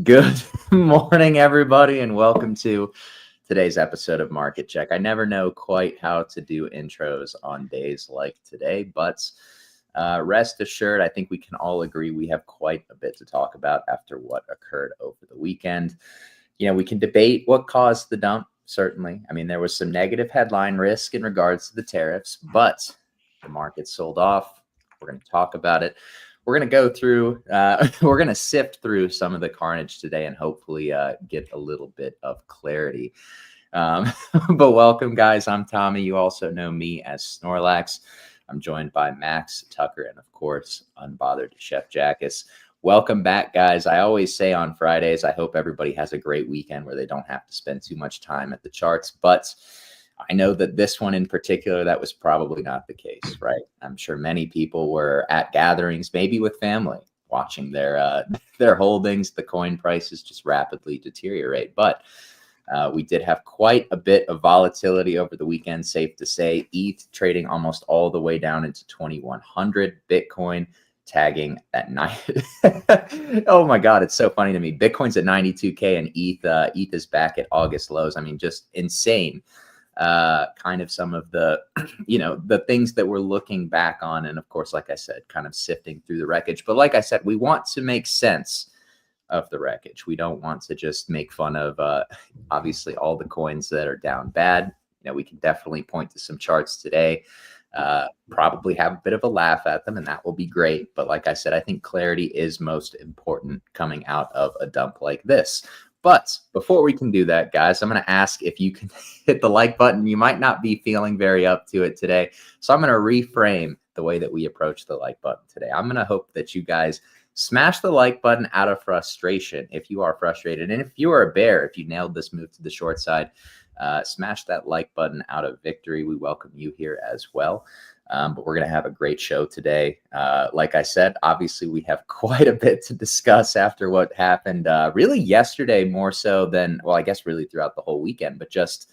Good morning, everybody, and welcome to today's episode of Market Check. I never know quite how to do intros on days like today, but rest assured, I think we can all agree we have quite a bit to talk about after what occurred over the weekend. We can debate what caused the dump, certainly. I mean, there was some negative headline risk in regards to the tariffs, but the market sold off. We're going to talk about it. We're going to go through, we're going to sift through some of the carnage today and hopefully get a little bit of clarity. But welcome, guys. I'm Tommy. You also know me as Snorlax. I'm joined by Max, Tucker, and of course, Unbothered Chef Jackus. Welcome back, guys. I always say on Fridays, I hope everybody has a great weekend where they don't have to spend too much time at the charts, but I know that this one in particular, that was probably not the case, right? I'm sure many people were at gatherings, maybe with family, watching their holdings, the coin prices just rapidly deteriorate. But we did have quite a bit of volatility over the weekend, safe to say. ETH trading almost all the way down into 2,100. Bitcoin tagging at 9. Oh my God, it's so funny to me. Bitcoin's at 92K and ETH is back at August lows. I mean, just insane. Kind of some of the, the things that we're looking back on. And of course, like I said, kind of sifting through the wreckage. But like I said, we want to make sense of the wreckage. We don't want to just make fun of, obviously, all the coins that are down bad. We can definitely point to some charts today, probably have a bit of a laugh at them, and that will be great. But like I said, I think clarity is most important coming out of a dump like this. But before we can do that, guys, I'm going to ask if you can hit the like button. You might not be feeling very up to it today. So I'm going to reframe the way that we approach the like button today. I'm going to hope that you guys smash the like button out of frustration if you are frustrated. And if you are a bear, if you nailed this move to the short side, smash that like button out of victory. We welcome you here as well. But we're going to have a great show today. Like I said, obviously, we have quite a bit to discuss after what happened really yesterday, more so than, well, I guess really throughout the whole weekend, but just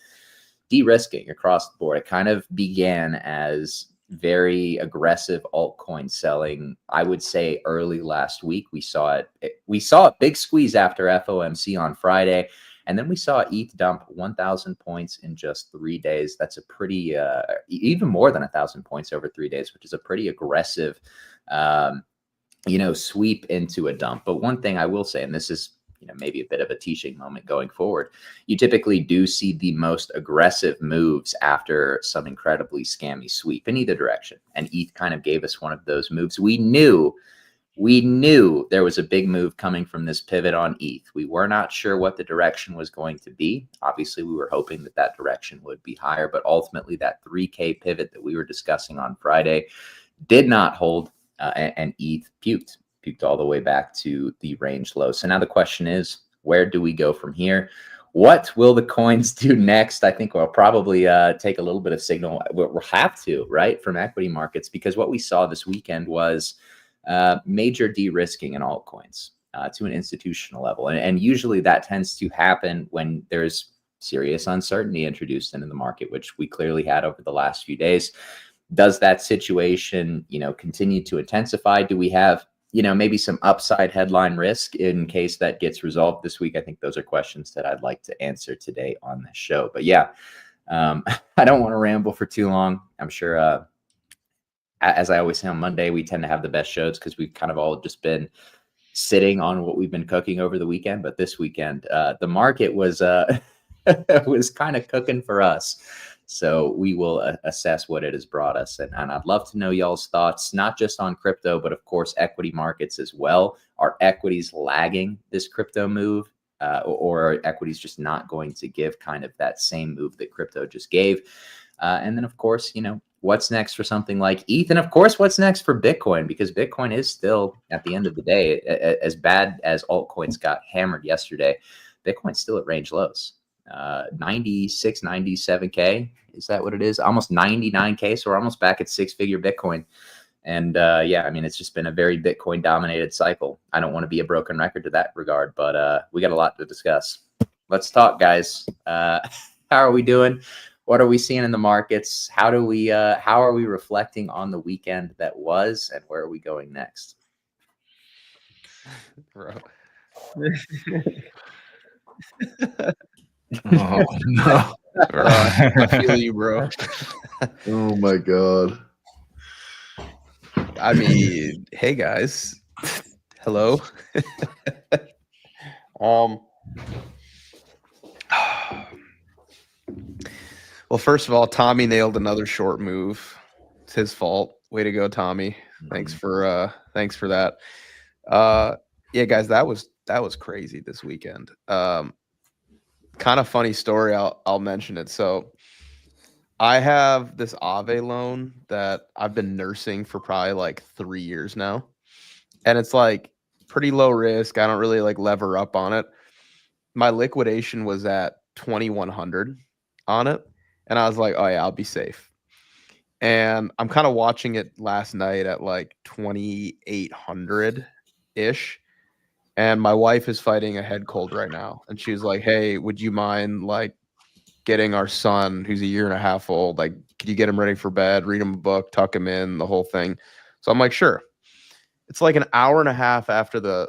de-risking across the board. It kind of began as very aggressive altcoin selling. I would say early last week, we saw it. We saw a big squeeze after FOMC on Friday. And then we saw ETH dump 1,000 points in just 3 days. That's a pretty, even more than 1,000 points over 3 days, which is a pretty aggressive, sweep into a dump. But one thing I will say, and this is, maybe a bit of a teaching moment going forward, you typically do see the most aggressive moves after some incredibly scammy sweep in either direction. And ETH kind of gave us one of those moves. We knew there was a big move coming from this pivot on ETH. We were not sure what the direction was going to be. Obviously, we were hoping that direction would be higher, but ultimately that 3K pivot that we were discussing on Friday did not hold, and ETH puked all the way back to the range low. So now the question is, where do we go from here? What will the coins do next? I think we'll probably take a little bit of signal. We'll have to, right, from equity markets, because what we saw this weekend was major de-risking in altcoins to an institutional level. And usually that tends to happen when there's serious uncertainty introduced into the market, which we clearly had over the last few days. Does that situation, continue to intensify? Do we have, maybe some upside headline risk in case that gets resolved this week? I think those are questions that I'd like to answer today on this show. But yeah, I don't want to ramble for too long. I'm sure as I always say on Monday, we tend to have the best shows because we've kind of all just been sitting on what we've been cooking over the weekend. But this weekend, the market was was kind of cooking for us. So we will assess what it has brought us. And I'd love to know y'all's thoughts, not just on crypto, but of course, equity markets as well. Are equities lagging this crypto move? Or are equities just not going to give kind of that same move that crypto just gave? And then, of course, what's next for something like ETH? And of course, what's next for Bitcoin? Because Bitcoin is still, at the end of the day, as bad as altcoins got hammered yesterday, Bitcoin's still at range lows. 96, 97K. Is that what it is? Almost 99K. So we're almost back at six-figure Bitcoin. And yeah, I mean, it's just been a very Bitcoin dominated cycle. I don't want to be a broken record to that regard, but we got a lot to discuss. Let's talk, guys. How are we doing? What are we seeing in the markets? How are we reflecting on the weekend that was, and where are we going next? Bro, Oh no! I feel you, bro. Oh my god! I mean, hey guys, hello. Well, first of all, Tommy nailed another short move. It's his fault. Way to go, Tommy. Thanks for that. Yeah, guys, that was crazy this weekend. Kind of funny story. I'll mention it. So I have this Aave loan that I've been nursing for probably like 3 years now. And it's like pretty low risk. I don't really like lever up on it. My liquidation was at 2,100 on it. And I was like, oh yeah, I'll be safe. And I'm kind of watching it last night at like 2,800 ish. And my wife is fighting a head cold right now. And she's like, hey, would you mind like getting our son, who's a year and a half old, like, could you get him ready for bed, read him a book, tuck him in, the whole thing? So I'm like, sure. It's like an hour and a half after the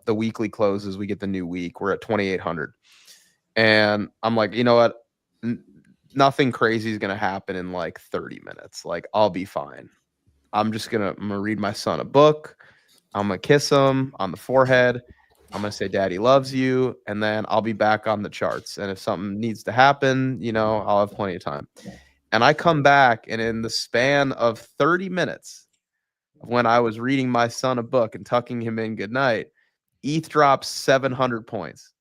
weekly closes. We get the new week. We're at 2,800. And I'm like, you know what? Nothing crazy is going to happen in like 30 minutes. Like, I'll be fine. I'm going to read my son a book. I'm going to kiss him on the forehead. I'm going to say, Daddy loves you. And then I'll be back on the charts. And if something needs to happen, I'll have plenty of time. And I come back, and in the span of 30 minutes, when I was reading my son a book and tucking him in goodnight, ETH drops 700 points.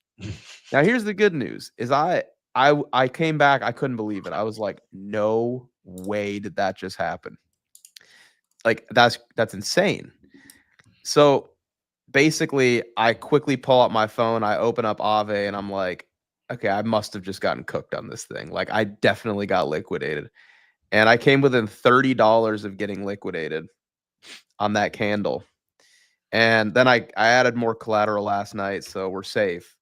Now, here's the good news: is I came back, I couldn't believe it. I was like, no way did that just happen. Like, that's insane. So basically, I quickly pull out my phone, I open up Aave, and I'm like, okay, I must have just gotten cooked on this thing. Like, I definitely got liquidated. And I came within $30 of getting liquidated on that candle. And then I added more collateral last night, so we're safe.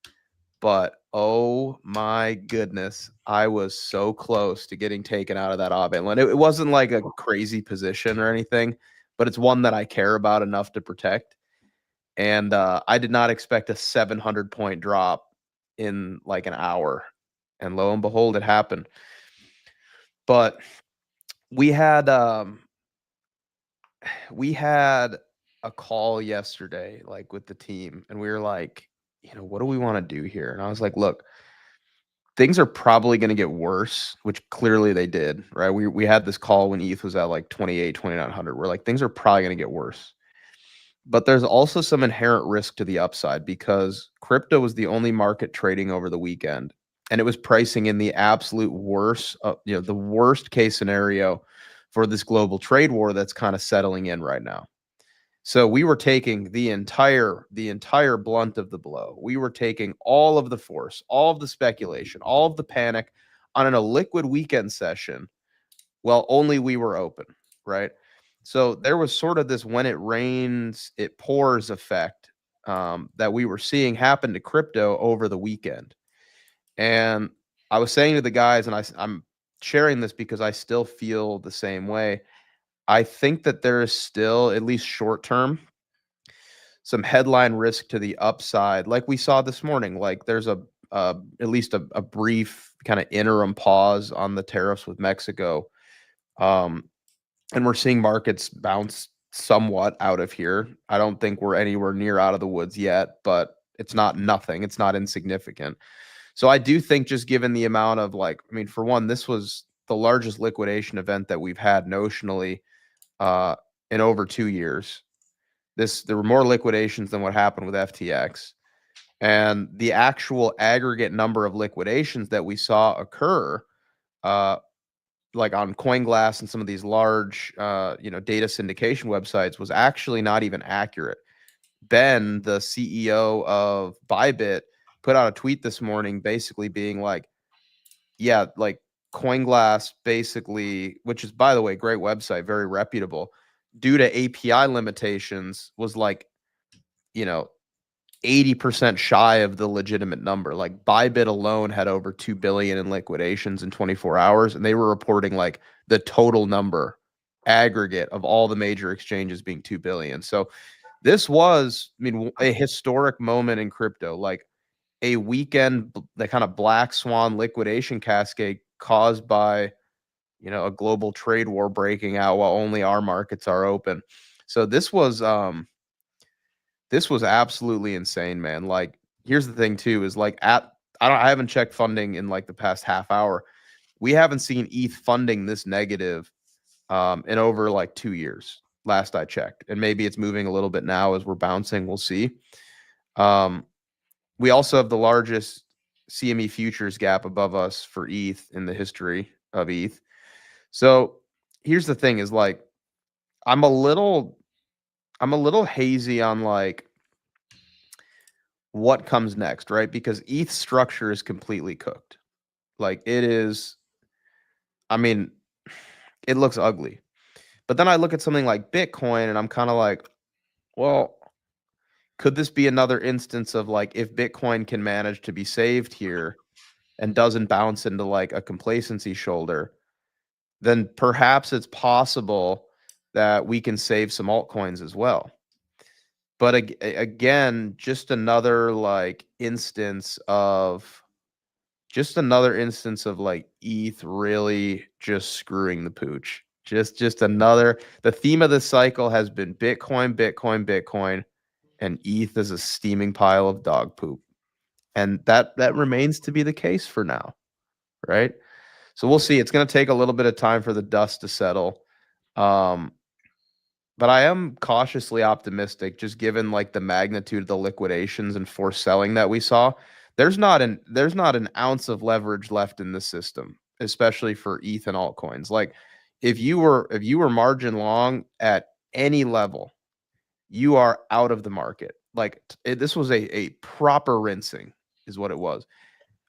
But oh my goodness, I was so close to getting taken out of that Aave loan. It wasn't like a crazy position or anything, but it's one that I care about enough to protect. And I did not expect a 700-point drop in like an hour. And lo and behold, it happened. But we had a call yesterday, like with the team, and we were like, what do we want to do here? And I was like, look, things are probably going to get worse, which clearly they did, right? We had this call when ETH was at like 2,900. We're like, things are probably going to get worse. But there's also some inherent risk to the upside because crypto was the only market trading over the weekend, and it was pricing in the absolute worst, the worst case scenario for this global trade war that's kind of settling in right now. So we were taking the entire blunt of the blow. We were taking all of the force, all of the speculation, all of the panic on a liquid weekend session. Well, only we were open, right? So there was sort of this when it rains, it pours effect that we were seeing happen to crypto over the weekend. And I was saying to the guys, and I'm sharing this because I still feel the same way. I think that there is still, at least short term, some headline risk to the upside, like we saw this morning. Like there's at least a brief kind of interim pause on the tariffs with Mexico. And we're seeing markets bounce somewhat out of here. I don't think we're anywhere near out of the woods yet, but it's not nothing. It's not insignificant. So I do think, just given the amount of for one, this was the largest liquidation event that we've had notionally in over 2 years. There were more liquidations than what happened with FTX. And the actual aggregate number of liquidations that we saw occur, like on CoinGlass and some of these large, data syndication websites, was actually not even accurate. Ben, the CEO of Bybit, put out a tweet this morning basically being like, yeah, like CoinGlass basically, which is, by the way, great website, very reputable, due to API limitations, was 80% shy of the legitimate number. Like Bybit alone had over 2 billion in liquidations in 24 hours, and they were reporting like the total number aggregate of all the major exchanges being 2 billion. So this was, I mean, a historic moment in crypto, like a weekend, the kind of black swan liquidation cascade caused by, a global trade war breaking out while only our markets are open. So this was absolutely insane, man. Like, here's the thing too, is like I haven't checked funding in like the past half hour. We haven't seen ETH funding this negative in over like 2 years, last I checked. And maybe it's moving a little bit now as we're bouncing. We'll see. We also have the largest CME futures gap above us for ETH in the history of ETH. So here's the thing, is like I'm a little hazy on like what comes next, right? Because ETH structure is completely cooked. Like, it is, I mean, it looks ugly. But then I look at something like Bitcoin and I'm kind of like, well, could this be another instance of like, if Bitcoin can manage to be saved here and doesn't bounce into like a complacency shoulder, then perhaps it's possible that we can save some altcoins as well. But again, just another instance of like ETH really just screwing the pooch. Just another. The theme of this cycle has been Bitcoin, Bitcoin, Bitcoin, and ETH is a steaming pile of dog poop, and that remains to be the case for now, right? So we'll see. It's going to take a little bit of time for the dust to settle. But I am cautiously optimistic, just given like the magnitude of the liquidations and forced selling that we saw. There's not an ounce of leverage left in the system, especially for ETH and altcoins. Like, if you were margin long at any level, you are out of the market. Like, this was a proper rinsing, is what it was.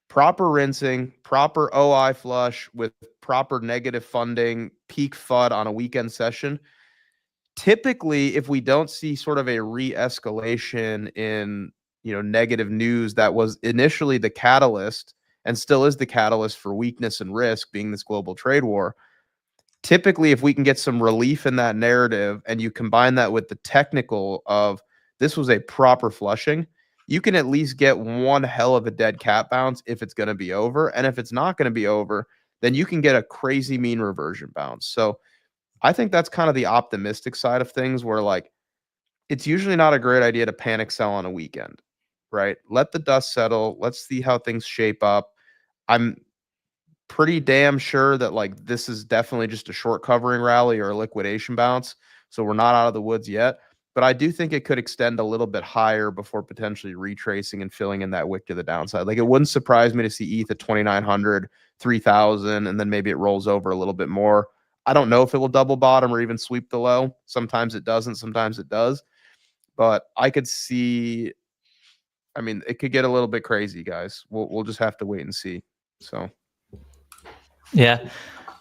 Proper rinsing, proper OI flush with proper negative funding, peak FUD on a weekend session. Typically, if we don't see sort of a re-escalation in negative news that was initially the catalyst and still is the catalyst for weakness and risk, being this global trade war, typically if we can get some relief in that narrative and you combine that with the technical of this was a proper flushing, you can at least get one hell of a dead cat bounce if it's going to be over. And if it's not going to be over, then you can get a crazy mean reversion bounce. So I think that's kind of the optimistic side of things, where like it's usually not a great idea to panic sell on a weekend, right? Let the dust settle. Let's see how things shape up. I'm pretty damn sure that like this is definitely just a short covering rally or a liquidation bounce. So we're not out of the woods yet. But I do think it could extend a little bit higher before potentially retracing and filling in that wick to the downside. Like, it wouldn't surprise me to see ETH at 2,900, 3,000, and then maybe it rolls over a little bit more. I don't know if it will double bottom or even sweep the low. Sometimes it doesn't, sometimes it does. But I could see, I mean, it could get a little bit crazy, guys. We'll just have to wait and see. So yeah,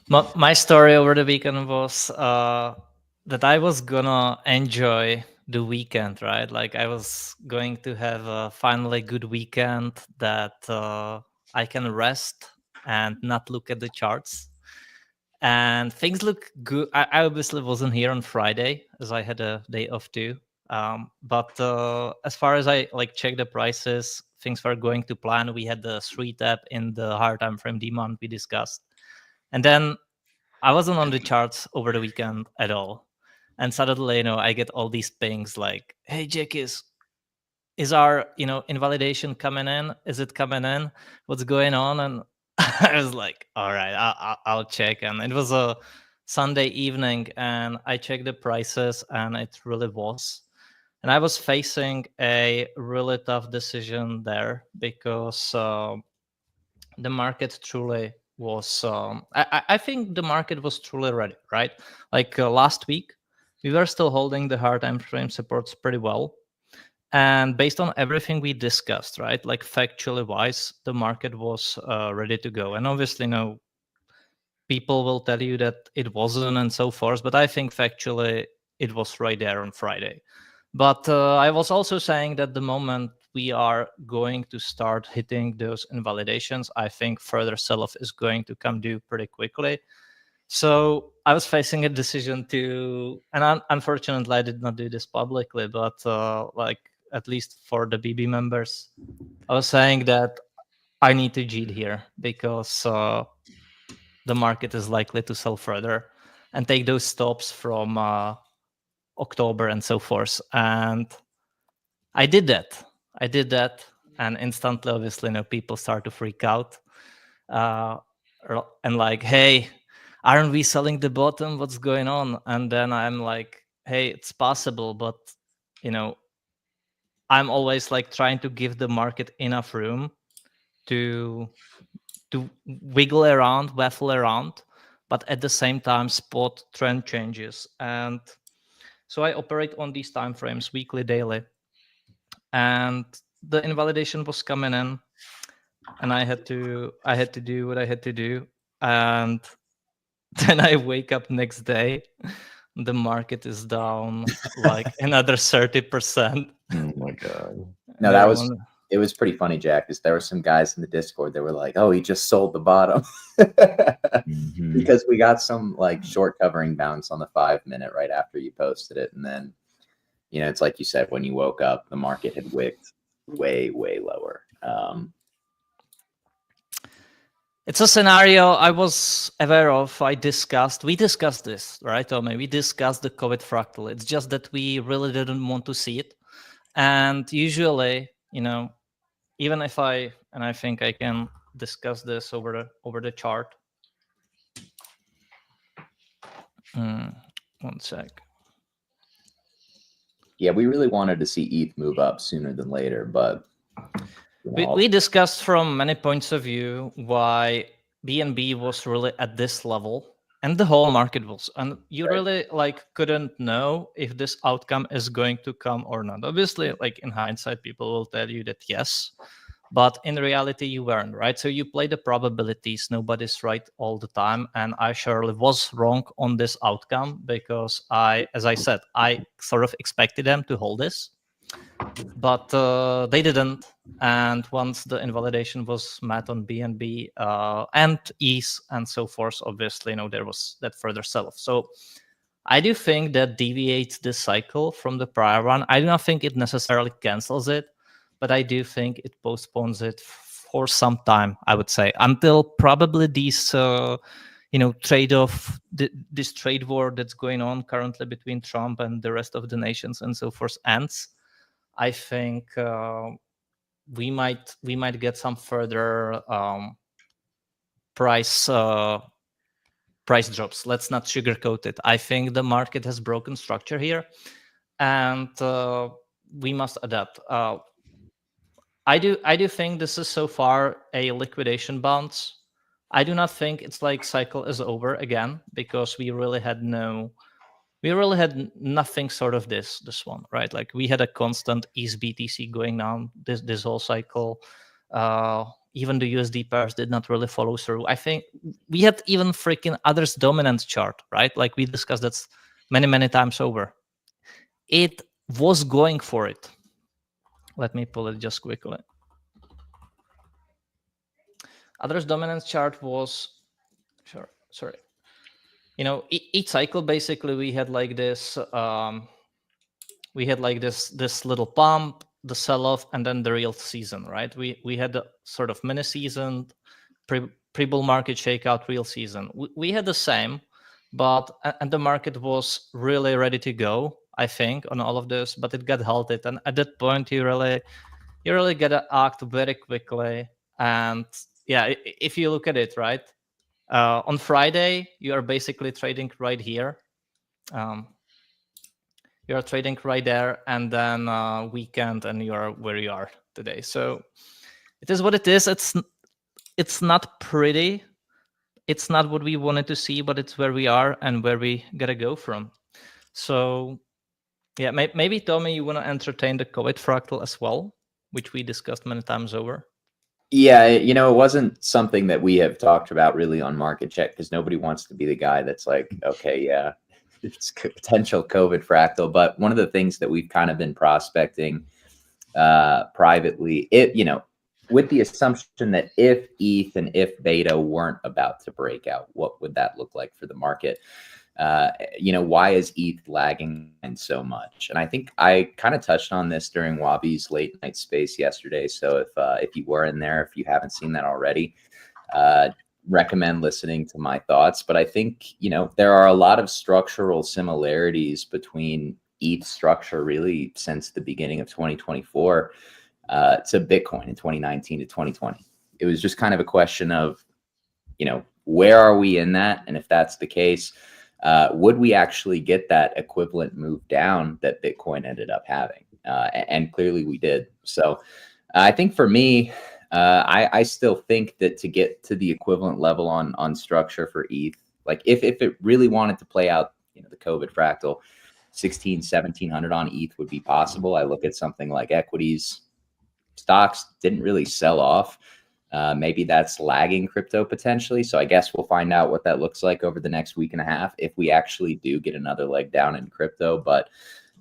my story over the weekend was that I was gonna enjoy the weekend, right? Like, I was going to have a finally good weekend that I can rest and not look at the charts. And things look good. I obviously wasn't here on Friday, as I had a day off too. But as far as I check the prices, things were going to plan. We had the 3 tap in the higher time frame demand we discussed, and then I wasn't on the charts over the weekend at all. And suddenly, I get all these pings like, "Hey, Jack, is our invalidation coming in? Is it coming in? What's going on?" And I was like, all right, I'll check. And it was a Sunday evening, and I checked the prices, and it really was. And I was facing a really tough decision there, because the market truly was. I think the market was truly ready, right? Like last week, we were still holding the hard time frame supports pretty well. And based on everything we discussed, right, like factually wise, the market was ready to go. And obviously, people will tell you that it wasn't and so forth. But I think factually, it was right there on Friday. But I was also saying that the moment we are going to start hitting those invalidations, I think further sell-off is going to come due pretty quickly. So I was facing a decision to, and unfortunately, I did not do this publicly, but like at least for the BB members, I was saying that I need to cheat here because the market is likely to sell further and take those stops from October and so forth. And I did that. And instantly, obviously, people start to freak out. And like, hey, aren't we selling the bottom? What's going on? And then I'm like, hey, it's possible, but I'm always like trying to give the market enough room to wiggle around, waffle around, but at the same time spot trend changes. And so I operate on these time frames, weekly, daily. And the invalidation was coming in, and I had to do what I had to do. And then I wake up next day, the market is down like another 30%. Oh my god. No, it was pretty funny, Jack, because there were some guys in the Discord that were like, oh, he just sold the bottom. Because we got some like short covering bounce on the 5-minute right after you posted it. And then, it's like you said, when you woke up, the market had wicked way, way lower. It's a scenario I was aware of. We discussed this, right, Tommy? We discussed the COVID fractal. It's just that we really didn't want to see it. And usually, even if I think I can discuss this over the chart. 1 sec. Yeah, we really wanted to see ETH move up sooner than later, but we discussed from many points of view why BNB was really at this level, and the whole market was, and you really couldn't know if this outcome is going to come or not. Obviously, like in hindsight, people will tell you that yes, but in reality, you weren't, right? So you play the probabilities. Nobody's right all the time, and I surely was wrong on this outcome because as I said, I sort of expected them to hold this, but they didn't. And once the invalidation was met on BNB and ETH and so forth, obviously, there was that further sell-off. So I do think that deviates this cycle from the prior one. I do not think it necessarily cancels it, but I do think it postpones it for some time, I would say, until probably these, trade-off, this trade war that's going on currently between Trump and the rest of the nations and so forth ends. I think we might get some further price drops. Let's not sugarcoat it. I think the market has broken structure here, and we must adapt. I do think this is so far a liquidation bounce. I do not think it's like cycle is over again, because we really had nothing sort of this one, right? Like we had a constant ETH BTC going down this whole cycle. Even the USD pairs did not really follow through. I think we had even freaking others dominant chart, right? Like we discussed that many times over. It was going for it. Let me pull it just quickly. Others dominance chart was, sorry. Each cycle basically we had like this. This little pump, the sell-off, and then the real season, right? We had a sort of mini season, pre-bull market shakeout, real season. We had the same, but and the market was really ready to go, I think, on all of this, but it got halted. And at that point, you really gotta act very quickly. And yeah, if you look at it, right, on Friday you are basically trading right here. You are trading right there, and then weekend, and you are where you are today. So it is what it is. It's not pretty. It's not what we wanted to see, but it's where we are and where we gotta go from. So yeah, maybe Tommy, you want to entertain the COVID fractal as well, which we discussed many times over. Yeah, it wasn't something that we have talked about really on Market Check, because nobody wants to be the guy that's like, okay, yeah, it's potential COVID fractal. But one of the things that we've kind of been prospecting privately, with the assumption that if ETH and if beta weren't about to break out, what would that look like for the market? Why is ETH lagging and so much? And I think I kind of touched on this during Wabi's late night space yesterday. So if you were in there, if you haven't seen that already, recommend listening to my thoughts. But I think, there are a lot of structural similarities between ETH structure really since the beginning of 2024 to Bitcoin in 2019 to 2020. It was just kind of a question of, where are we in that? And if that's the case, would we actually get that equivalent move down that Bitcoin ended up having? And clearly we did. So I think for me, I still think that to get to the equivalent level on structure for ETH, like if it really wanted to play out, the COVID fractal, 1700 on ETH would be possible. I look at something like equities, stocks didn't really sell off. Maybe that's lagging crypto potentially. So I guess we'll find out what that looks like over the next week and a half if we actually do get another leg down in crypto. But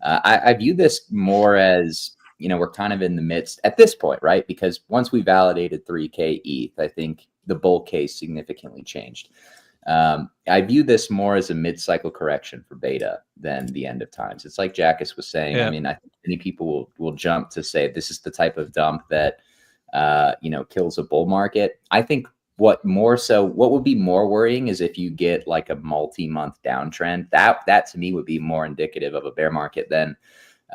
I view this more as, we're kind of in the midst at this point, right? Because once we validated 3K ETH, I think the bull case significantly changed. I view this more as a mid-cycle correction for beta than the end of times. It's like Jackus was saying. Yeah. I mean, I think many people will jump to say this is the type of dump that kills a bull market. I think what would be more worrying is if you get like a multi-month downtrend. That to me would be more indicative of a bear market than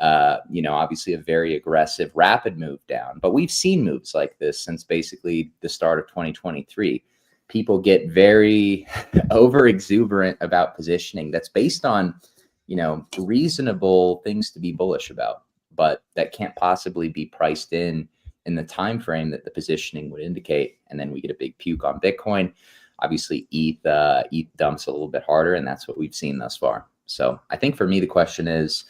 obviously a very aggressive, rapid move down. But we've seen moves like this since basically the start of 2023. People get very over exuberant about positioning that's based on, reasonable things to be bullish about, but that can't possibly be priced in the time frame that the positioning would indicate. And then we get a big puke on Bitcoin. Obviously, ETH dumps a little bit harder, and that's what we've seen thus far. So I think for me, the question is,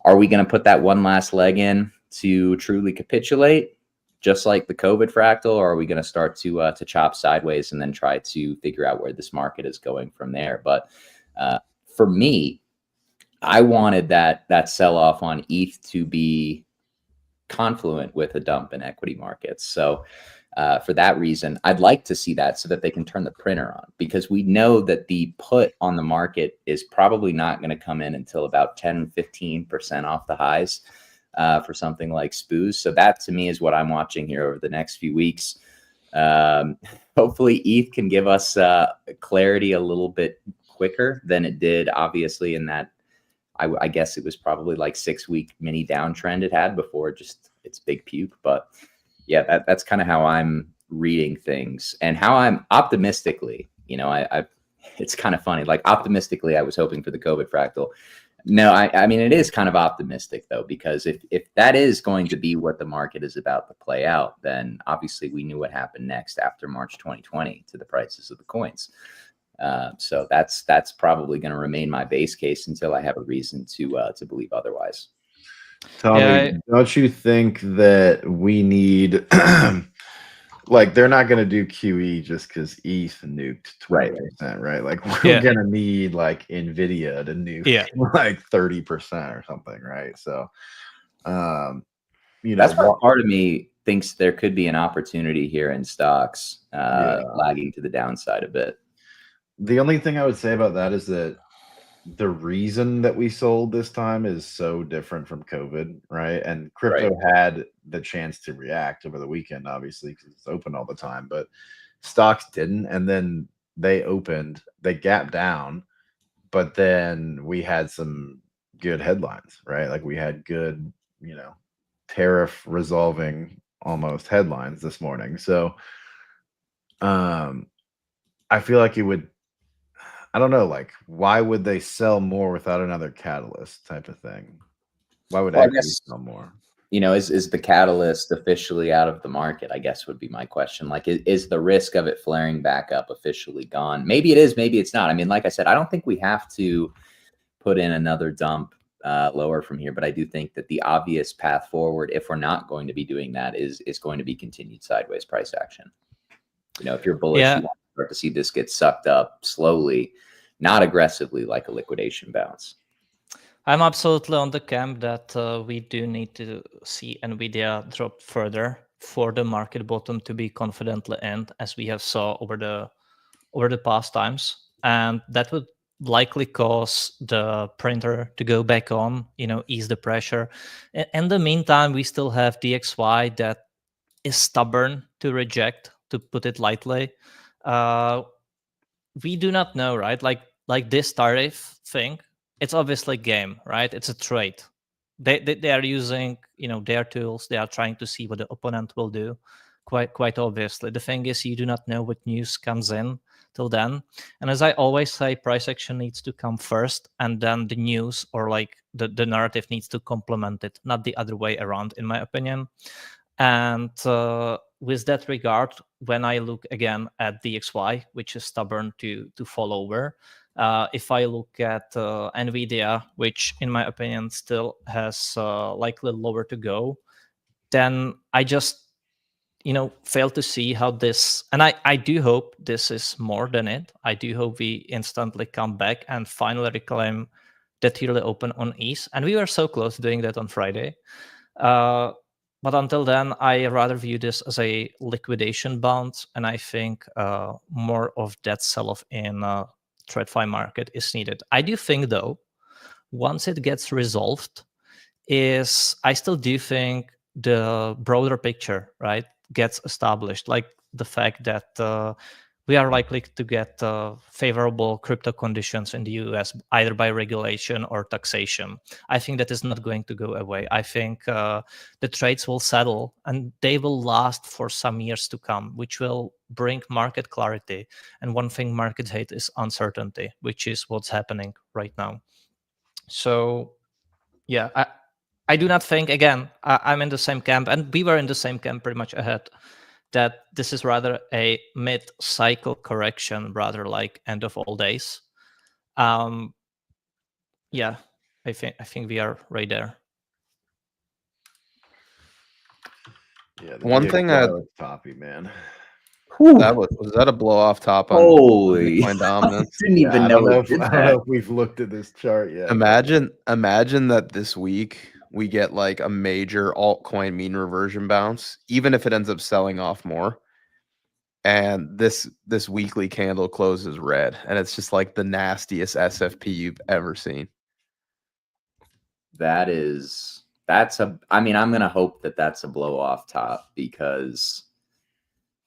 are we going to put that one last leg in to truly capitulate, just like the COVID fractal, or are we going to start to chop sideways and then try to figure out where this market is going from there? But for me, I wanted that sell-off on ETH to be confluent with a dump in equity markets. So for that reason, I'd like to see that so that they can turn the printer on, because we know that the put on the market is probably not going to come in until about 10-15% off the highs for something like SPOOs. So that to me is what I'm watching here over the next few weeks. Hopefully ETH can give us clarity a little bit quicker than it did, obviously, in that I guess it was probably like 6-week mini downtrend it had before just its big puke. But yeah, that's kind of how I'm reading things and how I'm optimistically, it's kind of funny. Like optimistically, I was hoping for the COVID fractal. No, I mean, it is kind of optimistic though, because if that is going to be what the market is about to play out, then obviously we knew what happened next after March 2020 to the prices of the coins. So that's probably going to remain my base case until I have a reason to believe otherwise. Tommy, don't you think that we need like they're not going to do QE just because ETH nuked 20%, right? Like we're going to need like NVIDIA to nuke like 30% or something, right? So, that's why part of me thinks there could be an opportunity here in stocks lagging to the downside a bit. The only thing I would say about that is that the reason that we sold this time is so different from COVID, right? And crypto had the chance to react over the weekend, obviously, because it's open all the time, but stocks didn't. And then they opened, they gapped down, but then we had some good headlines, right? Like we had good, tariff resolving almost headlines this morning. So I feel like it would, I don't know, like, why would they sell more without another catalyst type of thing? Why would equity sell more? Is the catalyst officially out of the market, I guess would be my question. Like, is the risk of it flaring back up officially gone? Maybe it is, maybe it's not. I mean, like I said, I don't think we have to put in another dump lower from here, but I do think that the obvious path forward, if we're not going to be doing that, is going to be continued sideways price action. If you're bullish, you want to start to see this get sucked up slowly, not aggressively like a liquidation bounce. I'm absolutely on the camp that we do need to see NVIDIA drop further for the market bottom to be confidently in, as we have saw over the past times, and that would likely cause the printer to go back on, ease the pressure. In the meantime, we still have DXY that is stubborn to reject, to put it lightly. We do not know, right? Like this tariff thing, it's obviously game, right? It's a trade. They are using their tools. They are trying to see what the opponent will do. Quite obviously, the thing is you do not know what news comes in till then. And as I always say, price action needs to come first, and then the news or like the narrative needs to complement it, not the other way around, in my opinion. And with that regard, when I look again at DXY, which is stubborn to fall over, if I look at NVIDIA, which in my opinion still has likely lower to go, then I just fail to see how this, and I do hope this is more than it. I do hope we instantly come back and finally reclaim that yearly open on ETH. And we were so close to doing that on Friday. But until then, I rather view this as a liquidation bounce, and I think more of that sell-off in TradFi market is needed. I do think, though, once it gets resolved, I still do think the broader picture, right, gets established, like the fact that we are likely to get favorable crypto conditions in the US, either by regulation or taxation. I think that is not going to go away. I think the trades will settle and they will last for some years to come, which will bring market clarity. And one thing markets hate is uncertainty, which is what's happening right now. So, yeah, I do not think, again, I'm in the same camp, and we were in the same camp pretty much ahead, that this is rather a mid-cycle correction, rather like end of all days. Yeah, I think we are right there. Yeah, one thing that toppy, man. That was that a blow off top on Holy Bitcoin dominance? Didn't even know I don't know if we've looked at this chart yet. Imagine that this week we get like a major altcoin mean reversion bounce, even if it ends up selling off more. And this weekly candle closes red, and it's just like the nastiest SFP you've ever seen. I mean, I'm gonna hope that that's a blow off top, because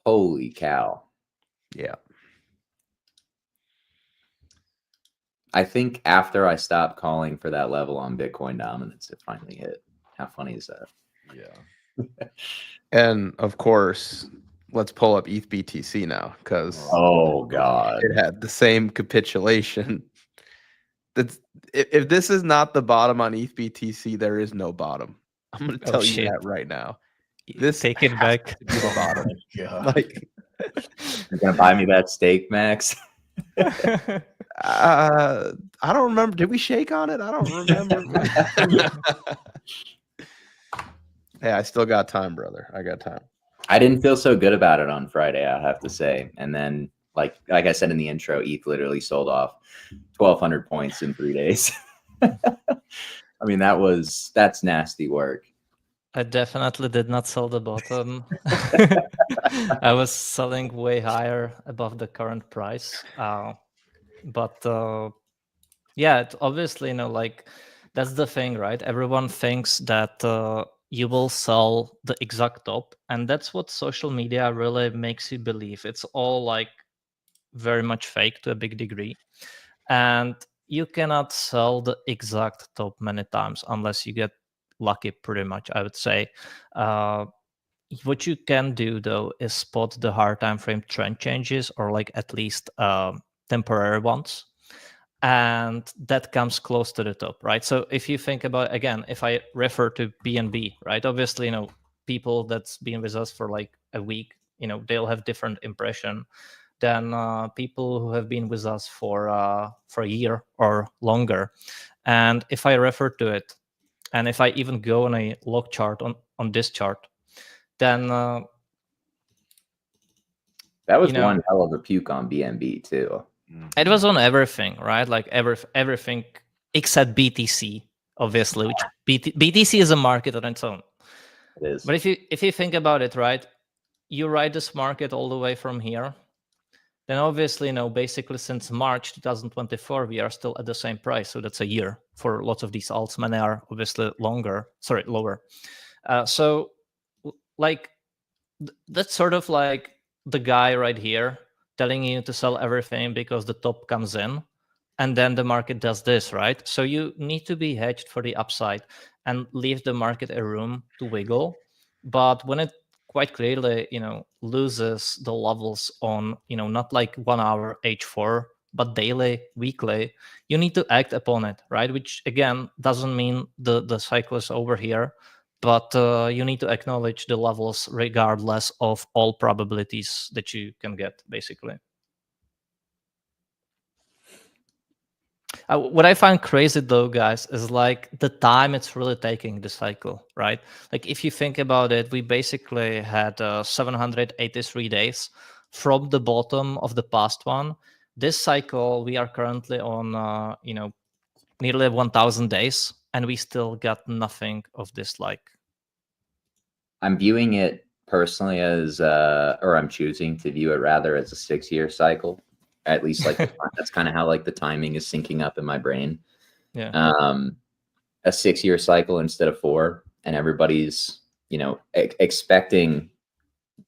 holy cow. Yeah. I think after I stopped calling for that level on Bitcoin dominance, it finally hit. How funny is that? Yeah. And of course, let's pull up ETH BTC now, because oh god, it had the same capitulation. That's, if this is not the bottom on ETH BTC, there is no bottom. I'm going to tell you that right now. This take it back to be the bottom. Like, you're gonna buy me that steak, Max? I don't remember. Did we shake on it? I don't remember. Hey, I still got time, brother. I got time. I didn't feel so good about it on Friday, I have to say. And then, like I said in the intro, ETH literally sold off 1,200 points in 3 days. I mean, that's nasty work. I definitely did not sell the bottom. I was selling way higher above the current price. But yeah, it obviously, like that's the thing, right? Everyone thinks that you will sell the exact top, and that's what social media really makes you believe. It's all like very much fake to a big degree, and you cannot sell the exact top many times unless you get lucky, pretty much, I would say. What you can do, though, is spot the hard time frame trend changes, or like at least temporary ones, and that comes close to the top, right? So if you think about, again, if I refer to BNB, right, obviously, people that's been with us for like a week, they'll have different impression than people who have been with us for a year or longer. And if I refer to it, and if I even go on a log chart on this chart, then that was one hell of a puke on BNB too. It was on everything, right? Like everything except BTC, obviously, which BTC is a market on its own. It is. But if you think about it, right, you ride this market all the way from here, then obviously, basically since March 2024, we are still at the same price. So that's a year for lots of these alts. Many are obviously lower. So like that's sort of like the guy right here telling you to sell everything because the top comes in, and then the market does this, right? So you need to be hedged for the upside and leave the market a room to wiggle. But when it quite clearly, loses the levels on, not like 1 hour H4, but daily, weekly, you need to act upon it, right? Which again doesn't mean the cycle is over here, but you need to acknowledge the levels regardless of all probabilities that you can get, basically. What I find crazy though, guys, is like the time it's really taking the cycle, right? Like if you think about it, we basically had 783 days from the bottom of the past one. This cycle, we are currently on, nearly 1,000 days, and we still got nothing of this. Like, I'm viewing it personally as, or I'm choosing to view it rather as a 6-year cycle. At least like that's kind of how like the timing is syncing up in my brain. Yeah. A 6-year cycle instead of 4, and everybody's expecting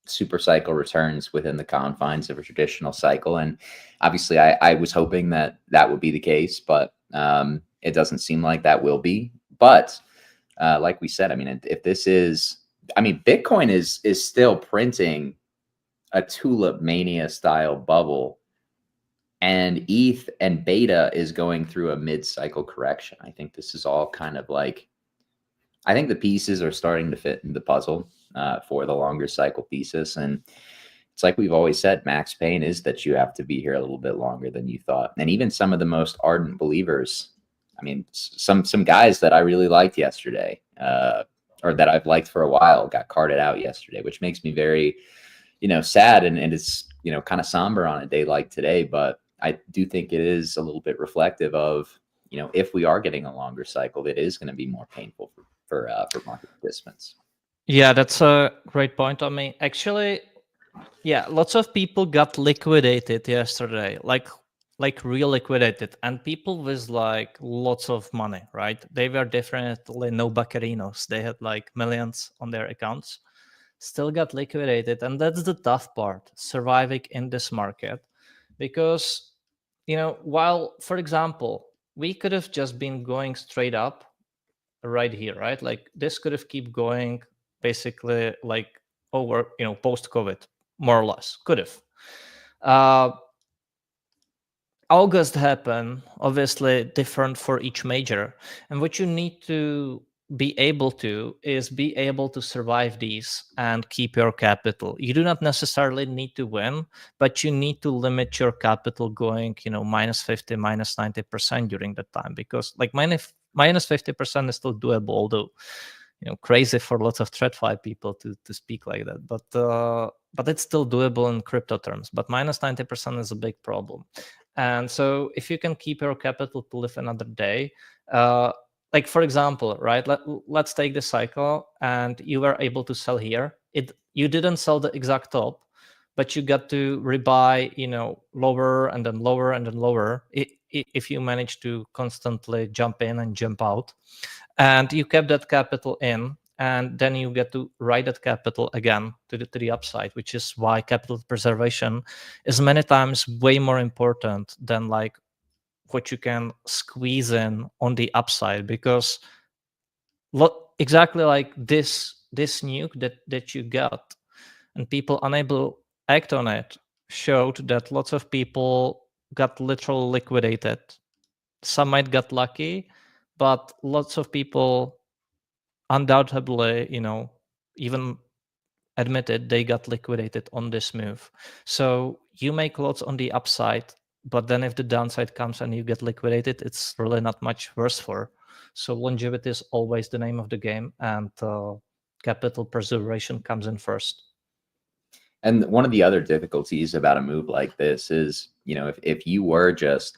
super cycle returns within the confines of a traditional cycle. And obviously, I was hoping that would be the case, but it doesn't seem like that will be. But like we said, I mean, if this is, I mean, Bitcoin is still printing a tulip mania style bubble. And ETH and beta is going through a mid-cycle correction. I think this is all kind of like, I think the pieces are starting to fit in the puzzle for the longer cycle thesis. And it's like we've always said, max pain is that you have to be here a little bit longer than you thought. And even some of the most ardent believers, I mean, some guys that I really liked yesterday, or that I've liked for a while, got carted out yesterday, which makes me very, sad. And it's, kind of somber on a day like today. But I do think it is a little bit reflective of, if we are getting a longer cycle, it is going to be more painful for market participants. Yeah, that's a great point on me. Actually, yeah, lots of people got liquidated yesterday, like real liquidated, and people with like lots of money, right? They were definitely no buccarinos. They had like millions on their accounts, still got liquidated. And that's the tough part, surviving in this market. Because, while, for example, we could have just been going straight up right here, right? Like this could have keep going basically like over, post-COVID, more or less, could have. August happened, obviously different for each major. And what you need to be able to is be able to survive these and keep your capital. You do not necessarily need to win, but you need to limit your capital going, minus 50, minus 90% during that time, because like minus 50% is still doable, although crazy for lots of TradFi people to speak like that, but it's still doable in crypto terms. But minus 90% is a big problem. And so if you can keep your capital to live another day, like for example, right, let's take the cycle and you were able to sell here. You didn't sell the exact top, but you got to rebuy, lower and then lower and then lower, if you manage to constantly jump in and jump out. And you kept that capital in, and then you get to ride that capital again to the upside, which is why capital preservation is many times way more important than like what you can squeeze in on the upside. Because exactly like this nuke that you got and people unable to act on it showed that lots of people got literally liquidated. Some might get lucky, but lots of people undoubtedly, even admitted they got liquidated on this move. So you make lots on the upside, but then if the downside comes and you get liquidated, it's really not much worse for. So longevity is always the name of the game, and capital preservation comes in first. And one of the other difficulties about a move like this is, if you were just,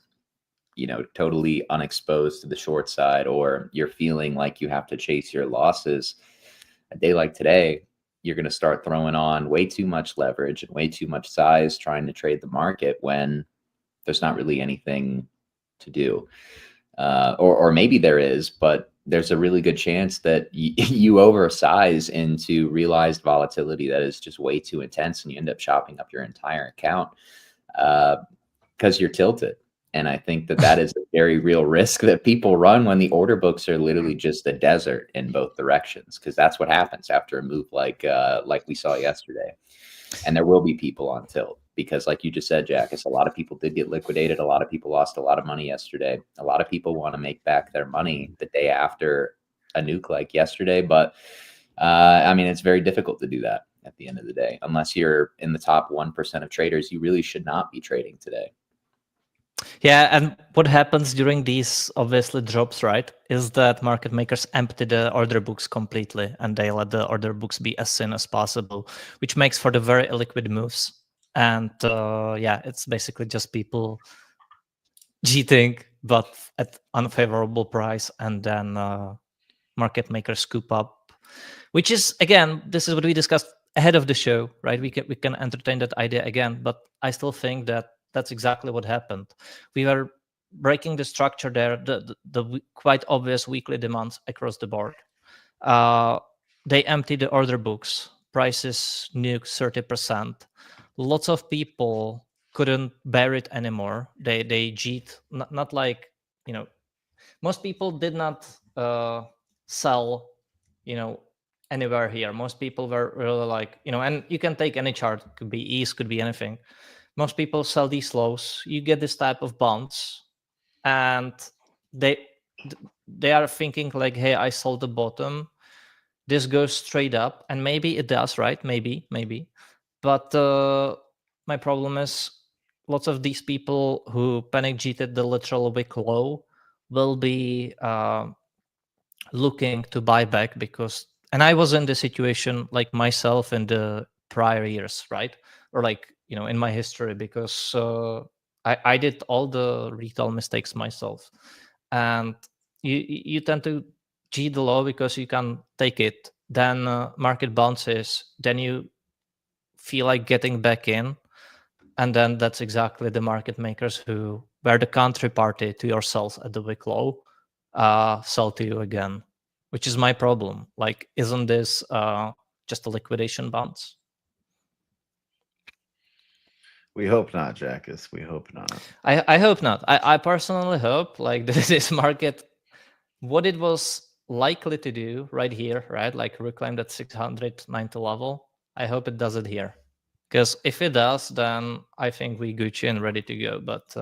totally unexposed to the short side, or you're feeling like you have to chase your losses, a day like today, you're going to start throwing on way too much leverage and way too much size trying to trade the market when there's not really anything to do. Or maybe there is, but there's a really good chance that you oversize into realized volatility that is just way too intense, and you end up chopping up your entire account because you're tilted. And I think that is a very real risk that people run when the order books are literally just a desert in both directions, because that's what happens after a move like we saw yesterday. And there will be people on tilt because, like you just said, Jack, a lot of people did get liquidated. A lot of people lost a lot of money yesterday. A lot of people want to make back their money the day after a nuke like yesterday. But I mean, it's very difficult to do that at the end of the day. Unless you're in the top 1% of traders, you really should not be trading today. Yeah, and what happens during these obviously drops, right, is that market makers empty the order books completely, and they let the order books be as thin as possible, which makes for the very illiquid moves. And yeah, it's basically just people cheating, but at unfavorable price, and then market makers scoop up, which is, again, this is what we discussed ahead of the show, right? We can entertain that idea again, but I still think that that's exactly what happened. We were breaking the structure there, the quite obvious weekly demands across the board. They emptied the order books, prices nuked 30%. Lots of people couldn't bear it anymore. They cheat, not like, most people did not sell, anywhere here. Most people were really like, and you can take any chart, could be east, could be anything. Most people sell these lows. You get this type of bonds, and they are thinking like, hey, I sold the bottom. This goes straight up, and maybe it does, right? Maybe. But my problem is lots of these people who panic cheated the literal wick low will be looking to buy back and I was in the situation like myself in the prior years, right? Or like, in my history, because I did all the retail mistakes myself. And you tend to cheat the low because you can take it. Then market bounces. Then you feel like getting back in. And then that's exactly the market makers who were the counterparty to yourselves at the wick low sell to you again, which is my problem. Like, isn't this just a liquidation bounce? We hope not, Jackus. We hope not. I hope not. I personally hope like this market, what it was likely to do right here, right? Like reclaim that 690 level. I hope it does it here. Because if it does, then I think we Gucci and ready to go. But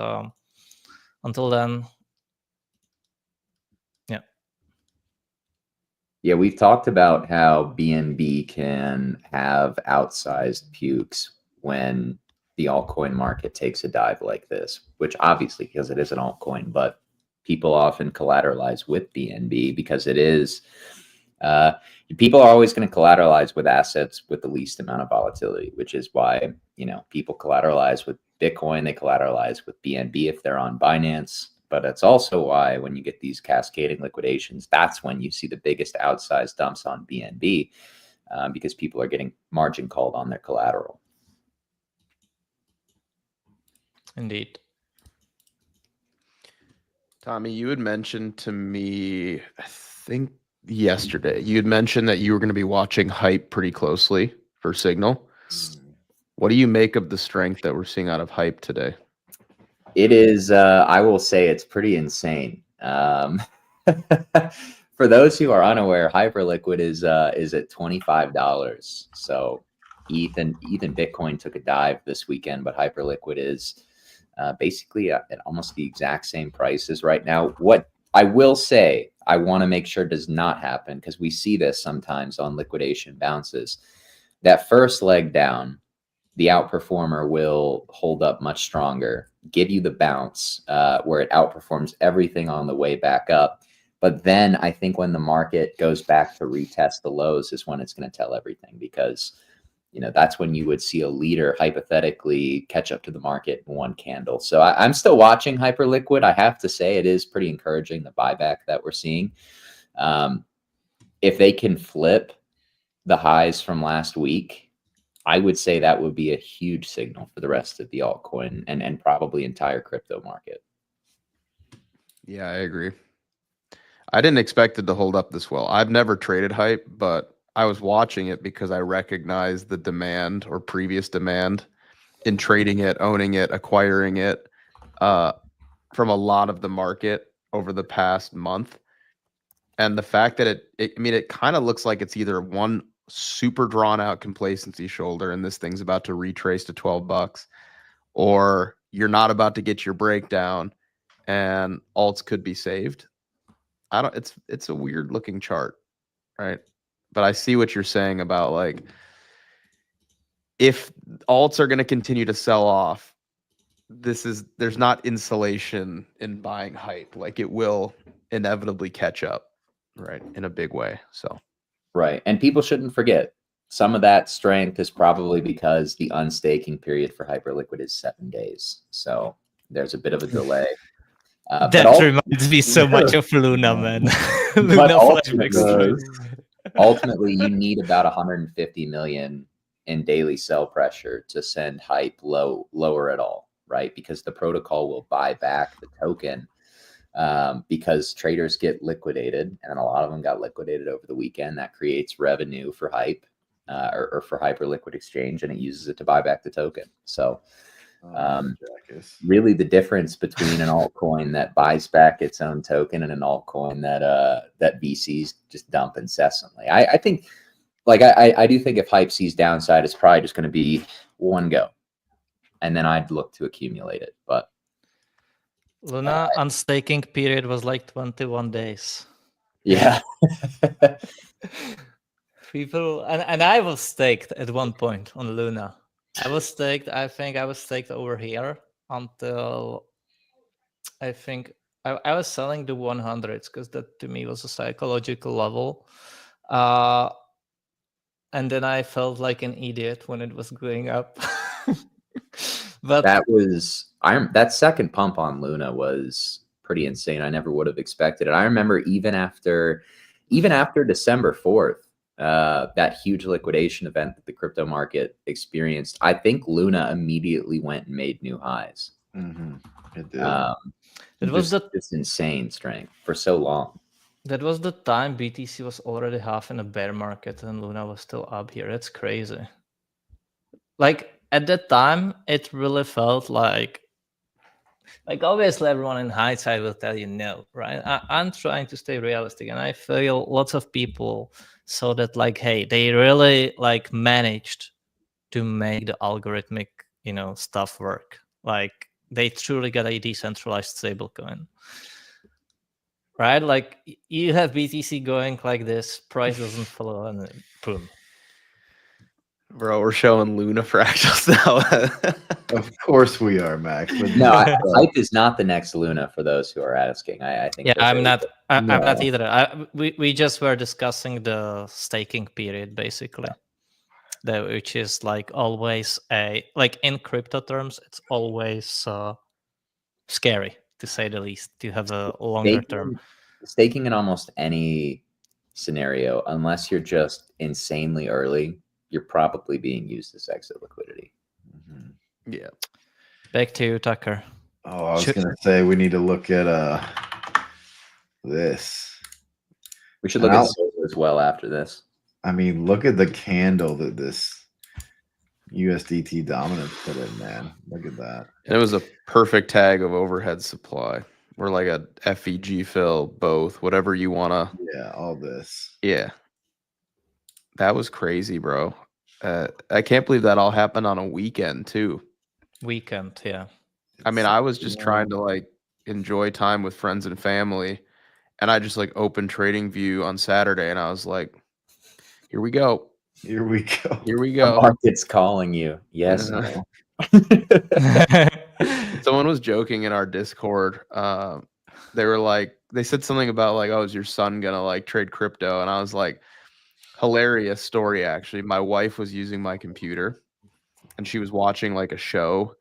until then, yeah. Yeah, we've talked about how BNB can have outsized pukes when the altcoin market takes a dive like this, which obviously, because it is an altcoin, but people often collateralize with BNB because it is, people are always going to collateralize with assets with the least amount of volatility, which is why, people collateralize with Bitcoin, they collateralize with BNB if they're on Binance. But that's also why when you get these cascading liquidations, that's when you see the biggest outsized dumps on BNB because people are getting margin called on their collateral. Indeed. Tommy, you had mentioned to me, I think yesterday, you had mentioned that you were going to be watching Hype pretty closely for Signal. What do you make of the strength that we're seeing out of Hype today? It is, I will say it's pretty insane. For those who are unaware, Hyperliquid is at $25. So ETH and Bitcoin took a dive this weekend, but Hyperliquid is basically at almost the exact same prices right now. What I will say, I want to make sure does not happen, because we see this sometimes on liquidation bounces. That first leg down, the outperformer will hold up much stronger, give you the bounce where it outperforms everything on the way back up. But then I think when the market goes back to retest the lows is when it's going to tell everything, because that's when you would see a leader hypothetically catch up to the market in one candle. So I'm still watching Hyperliquid. I have to say it is pretty encouraging, the buyback that we're seeing. If they can flip the highs from last week, I would say that would be a huge signal for the rest of the altcoin and probably entire crypto market. Yeah, I agree. I didn't expect it to hold up this well. I've never traded hype, but I was watching it because I recognized the demand or previous demand in trading it, owning it, acquiring it from a lot of the market over the past month. And the fact that it kind of looks like it's either one super drawn out complacency shoulder and this thing's about to retrace to $12, or you're not about to get your breakdown and alts could be saved. It's a weird looking chart, right? But I see what you're saying about like if alts are going to continue to sell off, there's not insulation in buying hype. Like it will inevitably catch up, right, in a big way. So right. And people shouldn't forget some of that strength is probably because the unstaking period for Hyperliquid is 7 days. So there's a bit of a delay. That reminds me so much of Luna, man. Luna flashbacks. Ultimately, you need about 150 million in daily sell pressure to send hype lower at all, right? Because the protocol will buy back the token because traders get liquidated, and a lot of them got liquidated over the weekend. That creates revenue for hype or for Hyperliquid Exchange, and it uses it to buy back the token. So really the difference between an altcoin that buys back its own token and an altcoin that VCs just dump incessantly. I think, like, I do think if hype sees downside, it's probably just going to be one go, and then I'd look to accumulate it. But Luna unstaking period was like 21 days. Yeah. People and I was staked at one point on Luna. I think I was staked over here until I think I was selling the 100s because that to me was a psychological level. And then I felt like an idiot when it was going up. But that second pump on Luna was pretty insane. I never would have expected it. I remember even after December 4th, that huge liquidation event that the crypto market experienced, I think Luna immediately went and made new highs. Mm-hmm. It did. It was just insane strength for so long. That was the time BTC was already half in a bear market and Luna was still up here. That's crazy. Like at that time, it really felt like obviously everyone in hindsight will tell you no, right? I'm trying to stay realistic, and I feel lots of people saw that like, hey, they really like managed to make the algorithmic, stuff work. Like they truly got a decentralized stablecoin. Right? Like you have BTC going like this, price doesn't follow, and then boom. Bro, we're showing Luna fractals now. Of course we are, Max. But no, hype is not the next Luna for those who are asking. I think. Yeah, I'm not either. We just were discussing the staking period, basically. Which is like always in crypto terms, it's always scary to say the least to have a longer term. Staking in almost any scenario, unless you're just insanely early, you're probably being used as exit liquidity. Mm-hmm. Yeah. Back to you, Tucker. Oh, I was going to say we need to look at this. We should look at silver as well after this. I mean, look at the candle that this USDT dominance put in, man. Look at that. And it was a perfect tag of overhead supply. We're like a FEG fill, both, whatever you want to. Yeah, all this. Yeah. That was crazy, bro. I can't believe that all happened on a weekend, too. Weekend, yeah. I mean, I was just trying to like enjoy time with friends and family. And I just like opened TradingView on Saturday and I was like, here we go. Here we go. Here we go. The market's calling you. Yes. No. Someone was joking in our Discord. They were like, they said something about like, oh, is your son gonna like trade crypto? And I was like, hilarious story, actually. My wife was using my computer and she was watching like a show.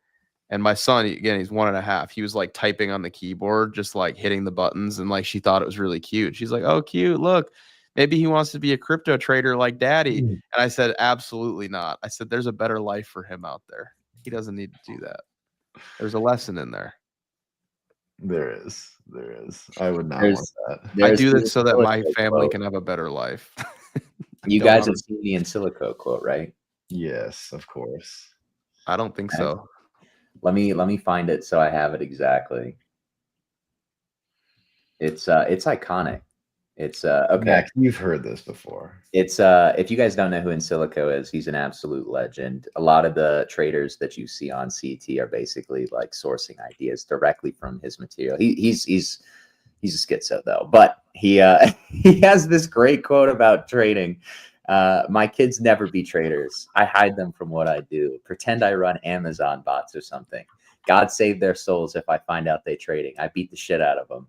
And my son, again, he's 1.5. He was like typing on the keyboard, just like hitting the buttons. And like she thought it was really cute. She's like, oh, cute. Look, Maybe he wants to be a crypto trader like daddy. And I said, absolutely not. I said, there's a better life for him out there. He doesn't need to do that. There's a lesson in there. There is. I would not want that. I do this so that my family can have a better life. You guys have seen the in silico quote, right? Yes, of course. I don't think so. Let me find it so I have it exactly. It's iconic. It's okay. Max, you've heard this before. It's if you guys don't know who in silico is, he's an absolute legend. A lot of the traders that you see on CT are basically like sourcing ideas directly from his material. He's a schizo though, but he he has this great quote about trading. My kids never be traders. I hide them from what I do. Pretend I run Amazon bots or something. God save their souls if I find out they trading. I beat the shit out of them.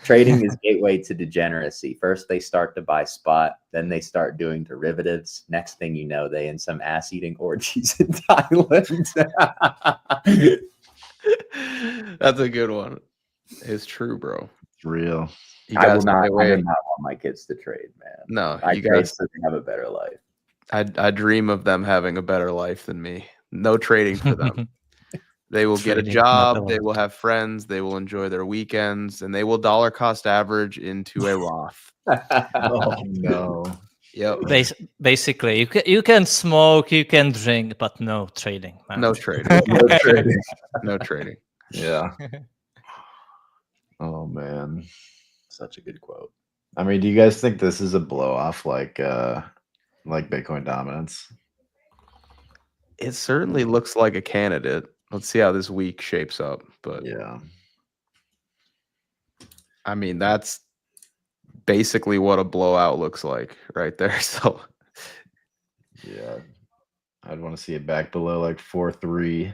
Trading is gateway to degeneracy. First, they start to buy spot. Then they start doing derivatives. Next thing you know, they in some ass-eating orgies in Thailand. That's a good one. It's true, bro. It's real. I would not want my kids to trade, man. No, you guys have a better life. I dream of them having a better life than me. No trading for them. They will get a job. They will have friends. They will enjoy their weekends, and they will dollar cost average into a Roth. Oh no! Yep. Basically, you can smoke, you can drink, but no trading. Man. No trading. No trading. No trading. Yeah. Oh man, such a good quote. I mean, do you guys think this is a blow off like Bitcoin dominance? It certainly looks like a candidate. Let's see how this week shapes up. But yeah, I mean, that's basically what a blowout looks like right there. So yeah, I'd want to see it back below like 4.3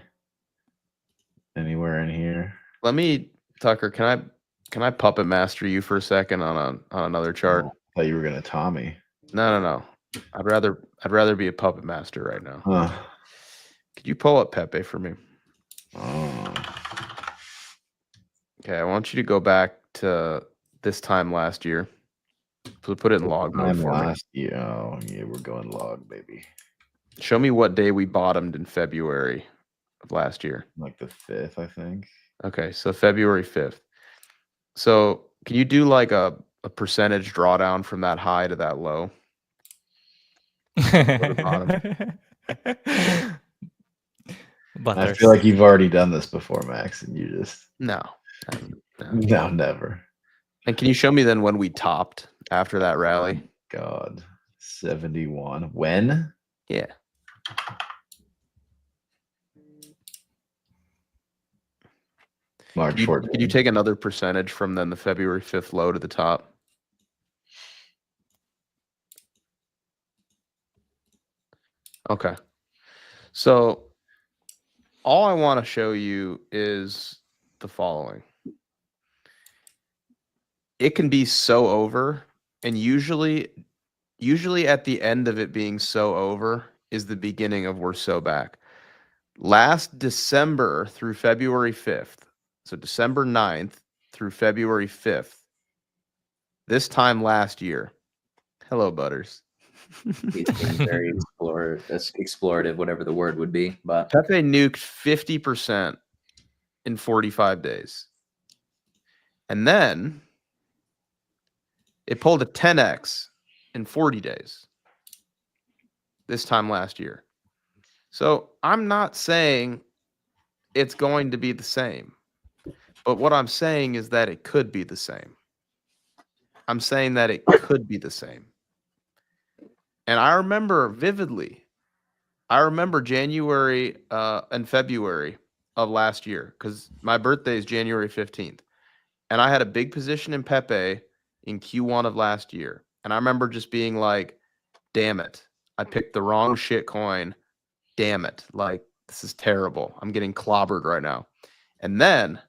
anywhere in here. Let me, Tucker, can I puppet master you for a second on another chart? I thought you were gonna Tommy. No. I'd rather be a puppet master right now. Huh. Could you pull up Pepe for me? Oh. Okay, I want you to go back to this time last year. So put it in log mode for me. Last year. Oh yeah, we're going log, baby. Show me what day we bottomed in February of last year. Like the 5th, I think. Okay, so February 5th. So can you do like a percentage drawdown from that high to that low? But I feel like you've already done this before, Max, and you just no, never. And can you show me then when we topped after that rally? God, 71. When? Yeah. March 14th. Could you take another percentage from then the February 5th low to the top? Okay. So all I want to show you is the following. It can be so over, and usually at the end of it being so over is the beginning of we're so back. Last December through February 5th, so December 9th through February 5th, this time last year. Hello, Butters. He's being very explorative, whatever the word would be. But Pepe nuked 50% in 45 days. And then it pulled a 10x in 40 days this time last year. So I'm not saying it's going to be the same, but what I'm saying is that it could be the same. I'm saying that it could be the same. And I remember vividly, January and February of last year, because my birthday is January 15th. And I had a big position in Pepe in Q1 of last year. And I remember just being like, damn it, I picked the wrong shit coin. Damn it. Like, this is terrible. I'm getting clobbered right now. And then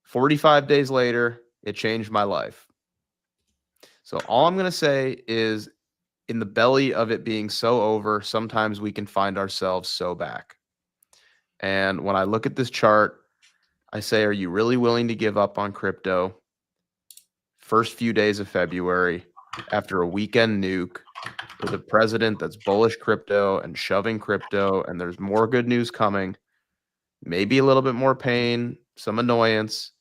45 days later, it changed my life. So all I'm going to say is, in the belly of it being so over, sometimes we can find ourselves so back. And when I look at this chart, I say, are you really willing to give up on crypto? First few days of February, after a weekend nuke with a president that's bullish crypto and shoving crypto, and there's more good news coming. Maybe a little bit more pain, some annoyance,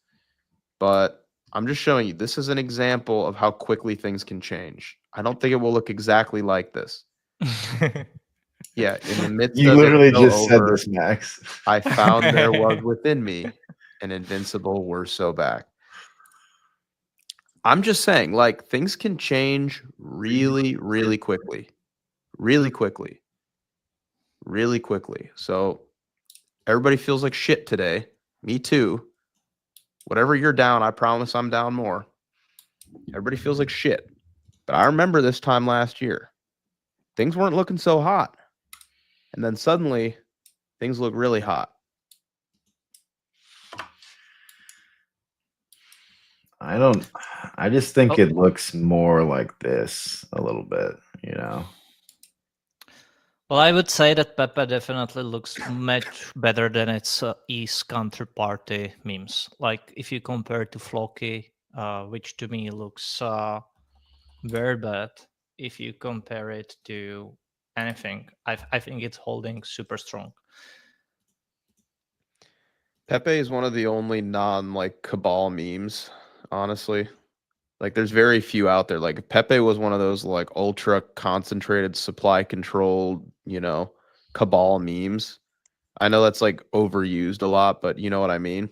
but I'm just showing you this is an example of how quickly things can change. I don't think it will look exactly like this. Yeah, in the midst You of literally it just said over, this, Max. I found there was within me an invincible we're so back. I'm just saying, like, things can change really, really quickly. Really quickly. Really quickly. So everybody feels like shit today. Me too. Whatever you're down, I promise I'm down more. Everybody feels like shit. But I remember this time last year. Things weren't looking so hot. And then suddenly, things look really hot. I just think it looks more like this a little bit, you know. Well, I would say that Pepe definitely looks much better than its East counterparty memes. Like if you compare to Floki, which to me looks very bad. If you compare it to anything, I think it's holding super strong. Pepe is one of the only non-like cabal memes, honestly. Like there's very few out there. Like Pepe was one of those like ultra concentrated supply controlled, cabal memes. I know that's like overused a lot, but you know what I mean?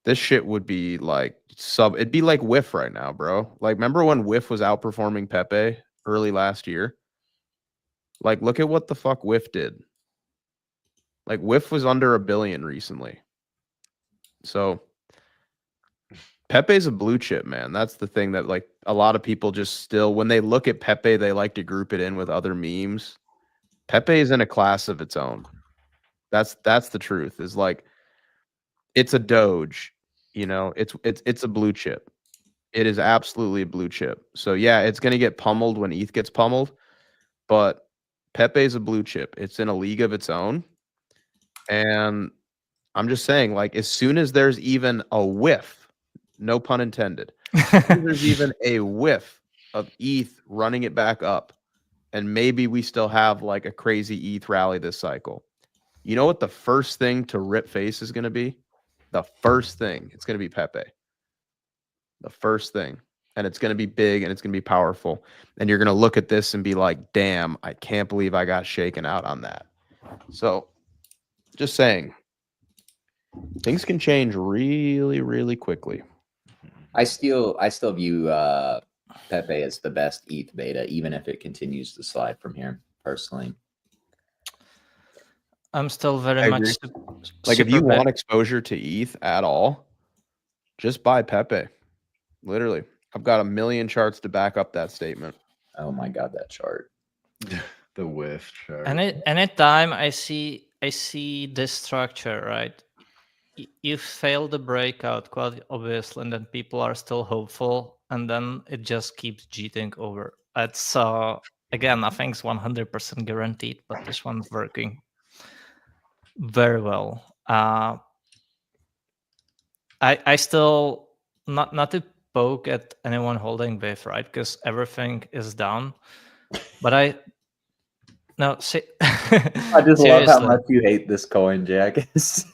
This shit would be like it'd be like Whiff right now, bro. Like remember when Whiff was outperforming Pepe early last year? Like look at what the fuck Whiff did. Like Whiff was under 1 billion recently. So Pepe's a blue chip, man. That's the thing that like a lot of people just still when they look at Pepe, they like to group it in with other memes. Pepe is in a class of its own. That's the truth. Is like it's a Doge, it's a blue chip. It is absolutely a blue chip. So yeah, it's gonna get pummeled when ETH gets pummeled, but Pepe's a blue chip. It's in a league of its own. And I'm just saying, like, as soon as there's even a whiff, no pun intended, there's even a whiff of ETH running it back up, and maybe we still have like a crazy ETH rally this cycle. You know what the first thing to rip face is going to be? The first thing, it's going to be Pepe. The first thing. And it's going to be big and it's going to be powerful. And you're going to look at this and be like, damn, I can't believe I got shaken out on that. So just saying, things can change really, really quickly. I still view Pepe as the best ETH beta, even if it continues to slide from here. Personally, I'm still very much like if you want exposure to ETH at all, just buy Pepe. Literally, I've got 1 million charts to back up that statement. Oh my god, that chart. The whiff chart. Anytime I see this structure, right? You fail the breakout quite obviously, and then people are still hopeful, and then it just keeps cheating over. It's again, nothing's 100% guaranteed, but this one's working very well. I still not to poke at anyone holding BIF, right? Because everything is down. But I just love how much you hate this coin, Jackus.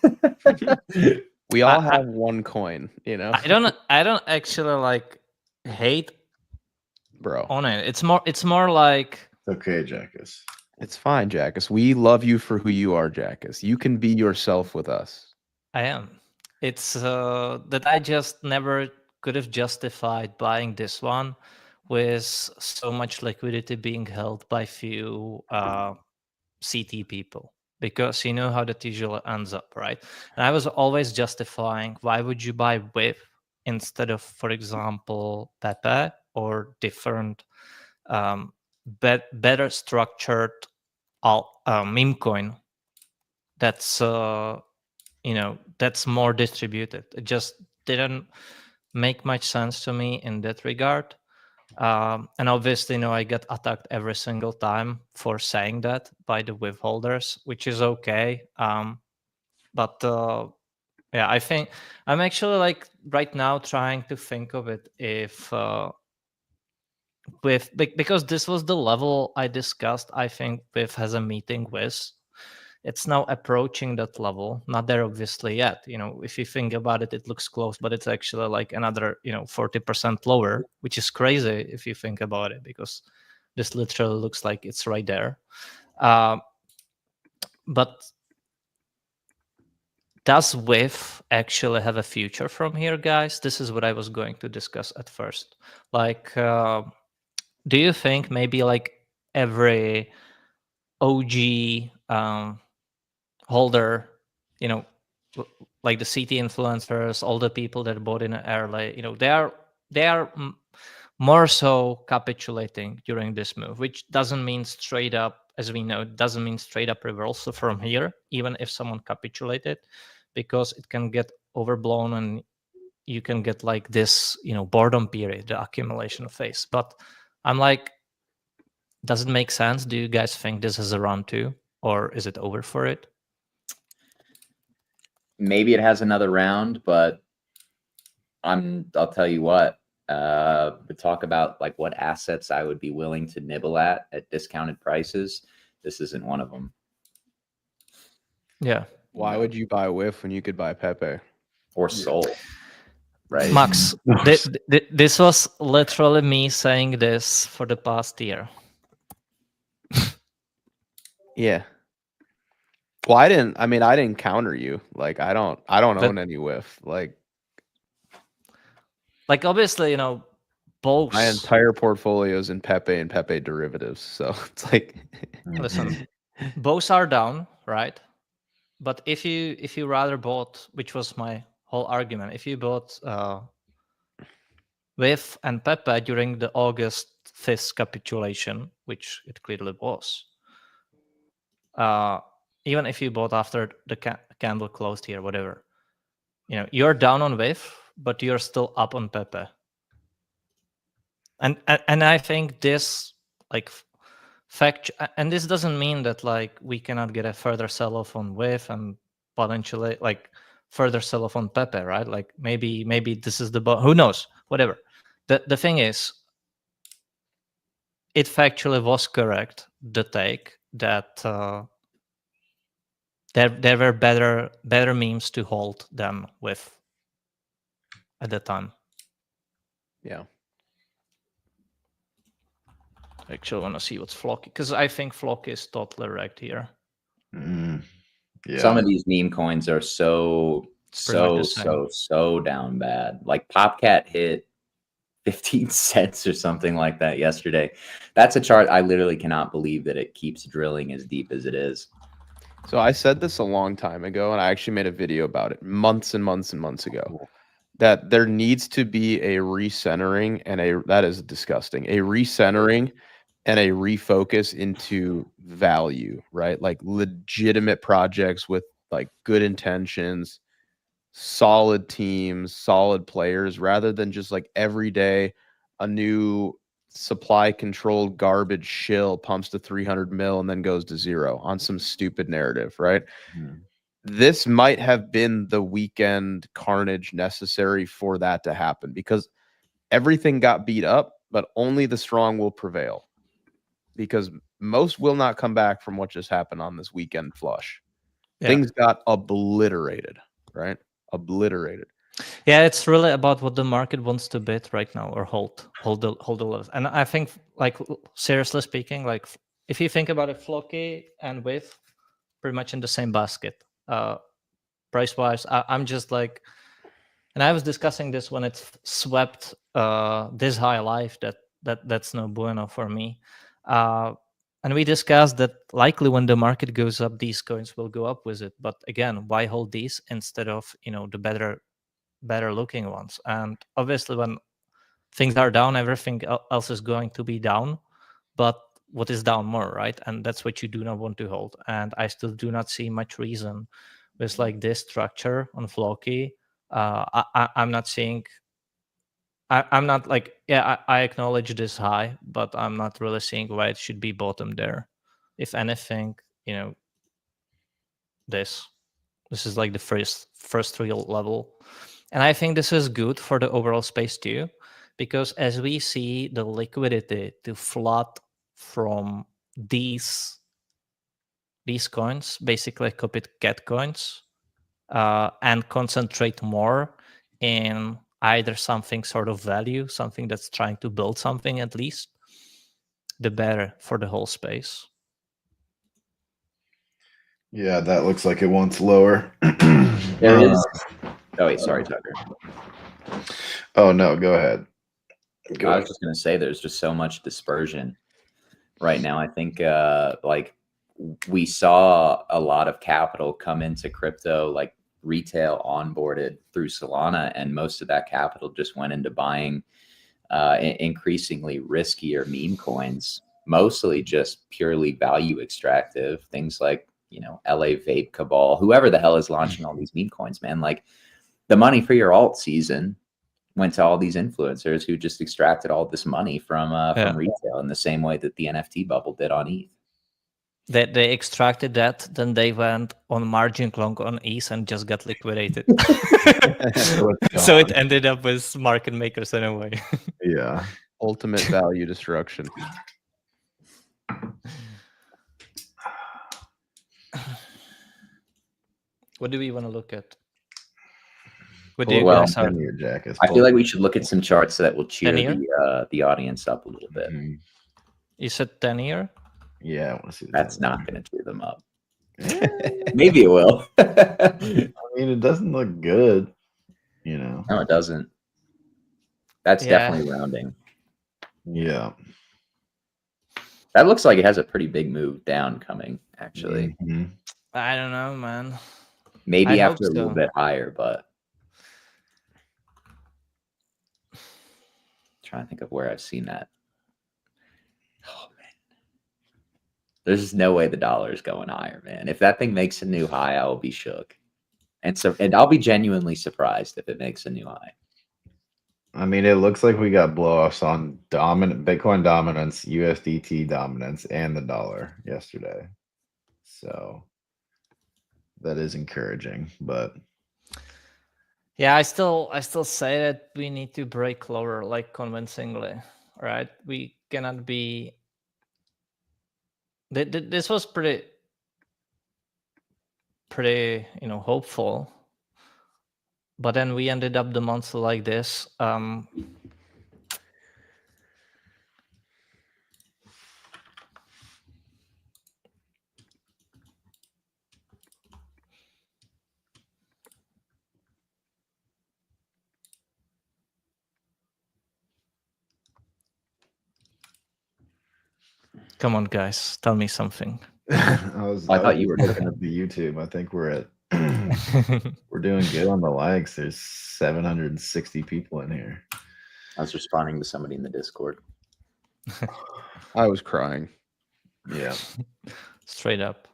We all have one coin, you know. I don't actually like hate, bro, on it. It's more like okay, Jackus. It's fine, Jackus. We love you for who you are, Jackus. You can be yourself with us. I am. It's that I just never could have justified buying this one with so much liquidity being held by few CT people, because you know how that usually ends up, right? And I was always justifying why would you buy WIF instead of, for example, Pepe or different better structured meme coin that's that's more distributed. It just didn't make much sense to me in that regard. And obviously, I get attacked every single time for saying that by the WIF holders, which is okay. But yeah, I think I'm actually like right now trying to think of it if with because this was the level I discussed. I think with has a meeting with. It's now approaching that level. Not there obviously yet. If you think about it, it looks close, but it's actually like another 40% lower, which is crazy if you think about it, because this literally looks like it's right there. But does WIF actually have a future from here, guys? This is what I was going to discuss at first. Like, do you think maybe like every OG holder, like the CT influencers, all the people that bought in early, they are more so capitulating during this move, which doesn't mean straight up, as we know, doesn't mean straight up reversal from here, even if someone capitulated, because it can get overblown and you can get like this, boredom period, the accumulation phase. But I'm like, does it make sense? Do you guys think this is a run too, or is it over for it? Maybe it has another round, but I'll tell you what, to talk about like what assets I would be willing to nibble at discounted prices, this isn't one of them. Yeah. Why would you buy WIF when you could buy Pepe? Or Soul, right? Max, this was literally me saying this for the past year. Yeah. Well, I didn't counter you. Like, I don't own any WIF. Like obviously, both. My entire portfolio is in Pepe and Pepe derivatives. So it's like, listen, both are down, right? But if you rather bought, which was my whole argument, if you bought WIF and Pepe during the August 5th capitulation, which it clearly was, even if you bought after the candle closed here, whatever, you're down on WIF, but you're still up on Pepe. And I think this like fact, and this doesn't mean that like we cannot get a further sell-off on WIF and potentially like further sell-off on Pepe, right? Like maybe this is the who knows, whatever. The thing is, it factually was correct, the take that there were better memes to hold than WIF at the time. yeah. I actually want to see what's Flocky, because I think Flocky is totally wrecked here. Yeah. Some of these meme coins are so down bad. Like Popcat hit 15 cents or something like that yesterday. That's a chart I literally cannot believe that it keeps drilling as deep as it is. So I said this a long time ago, and I actually made a video about it months and months and months ago, that there needs to be a recentering that is disgusting, a recentering and a refocus into value, right? Like legitimate projects with like good intentions, solid teams, solid players, rather than just like every day a new supply controlled garbage shill pumps to 300 mil and then goes to zero on some stupid narrative, right? This might have been the weekend carnage necessary for that to happen, because everything got beat up, but only the strong will prevail, because most will not come back from what just happened on this weekend flush. Yeah. Things got obliterated, right? Obliterated. Yeah, it's really about what the market wants to bid right now or hold the levels. And I think, like, seriously speaking, like if you think about it, Flocky and WIF pretty much in the same basket. Price wise, I'm just like, and I was discussing this when it's swept this high life, that's no bueno for me. And we discussed that likely when the market goes up, these coins will go up with it. But again, why hold these instead of the better looking ones? And obviously, when things are down, everything else is going to be down. But what is down more, right? And that's what you do not want to hold. And I still do not see much reason with like this structure on Flocky. I'm not seeing. I'm not like, yeah, I acknowledge this high, but I'm not really seeing why it should be bottom there. If anything, this is like the first real level, and I think this is good for the overall space too, because as we see the liquidity to flood from these coins, basically copycat coins, and concentrate more in either something sort of value, something that's trying to build something at least, the better for the whole space. Yeah, that looks like it wants lower. There is. Oh wait, sorry, Tucker. Oh no, go ahead. I was just gonna say there's just so much dispersion right now. I think like we saw a lot of capital come into crypto, like retail onboarded through Solana, and most of that capital just went into buying increasingly riskier meme coins, mostly just purely value extractive things like, you know, LA Vape Cabal, whoever the hell is launching all these meme coins, man. Like the money for your alt season went to all these influencers who just extracted all this money from retail in the same way that the NFT bubble did on ETH. They extracted that, then they went on margin long on ETH and just got liquidated. So it ended up with market makers anyway. Yeah. Ultimate value destruction. What do we want to look at? What do you guys have? I feel like we should look at some charts that will cheer the audience up a little bit. Mm-hmm. You said 10-year? Yeah, I want to see. That's not going to cheer them up. Maybe it will. I mean, it doesn't look good, you know. No, it doesn't. That's definitely rounding. Yeah. That looks like it has a pretty big move down coming, actually. Mm-hmm. I don't know, man. Maybe after a little bit higher, but I'm trying to think of where I've seen that. Oh man. There's no way the dollar is going higher, man. If that thing makes a new high, I will be shook. And I'll be genuinely surprised if it makes a new high. I mean, it looks like we got blow-offs on Bitcoin dominance, USDT dominance, and the dollar yesterday. So that is encouraging, but yeah, I still say that we need to break lower, like convincingly, right? We cannot be. This was pretty, you know, hopeful, but then we ended up the month like this. Come on, guys, tell me something. I thought you were looking at the YouTube. I think we're doing good on the likes. There's 760 people in here. I was responding to somebody in the Discord. I was crying. Yeah. Straight up.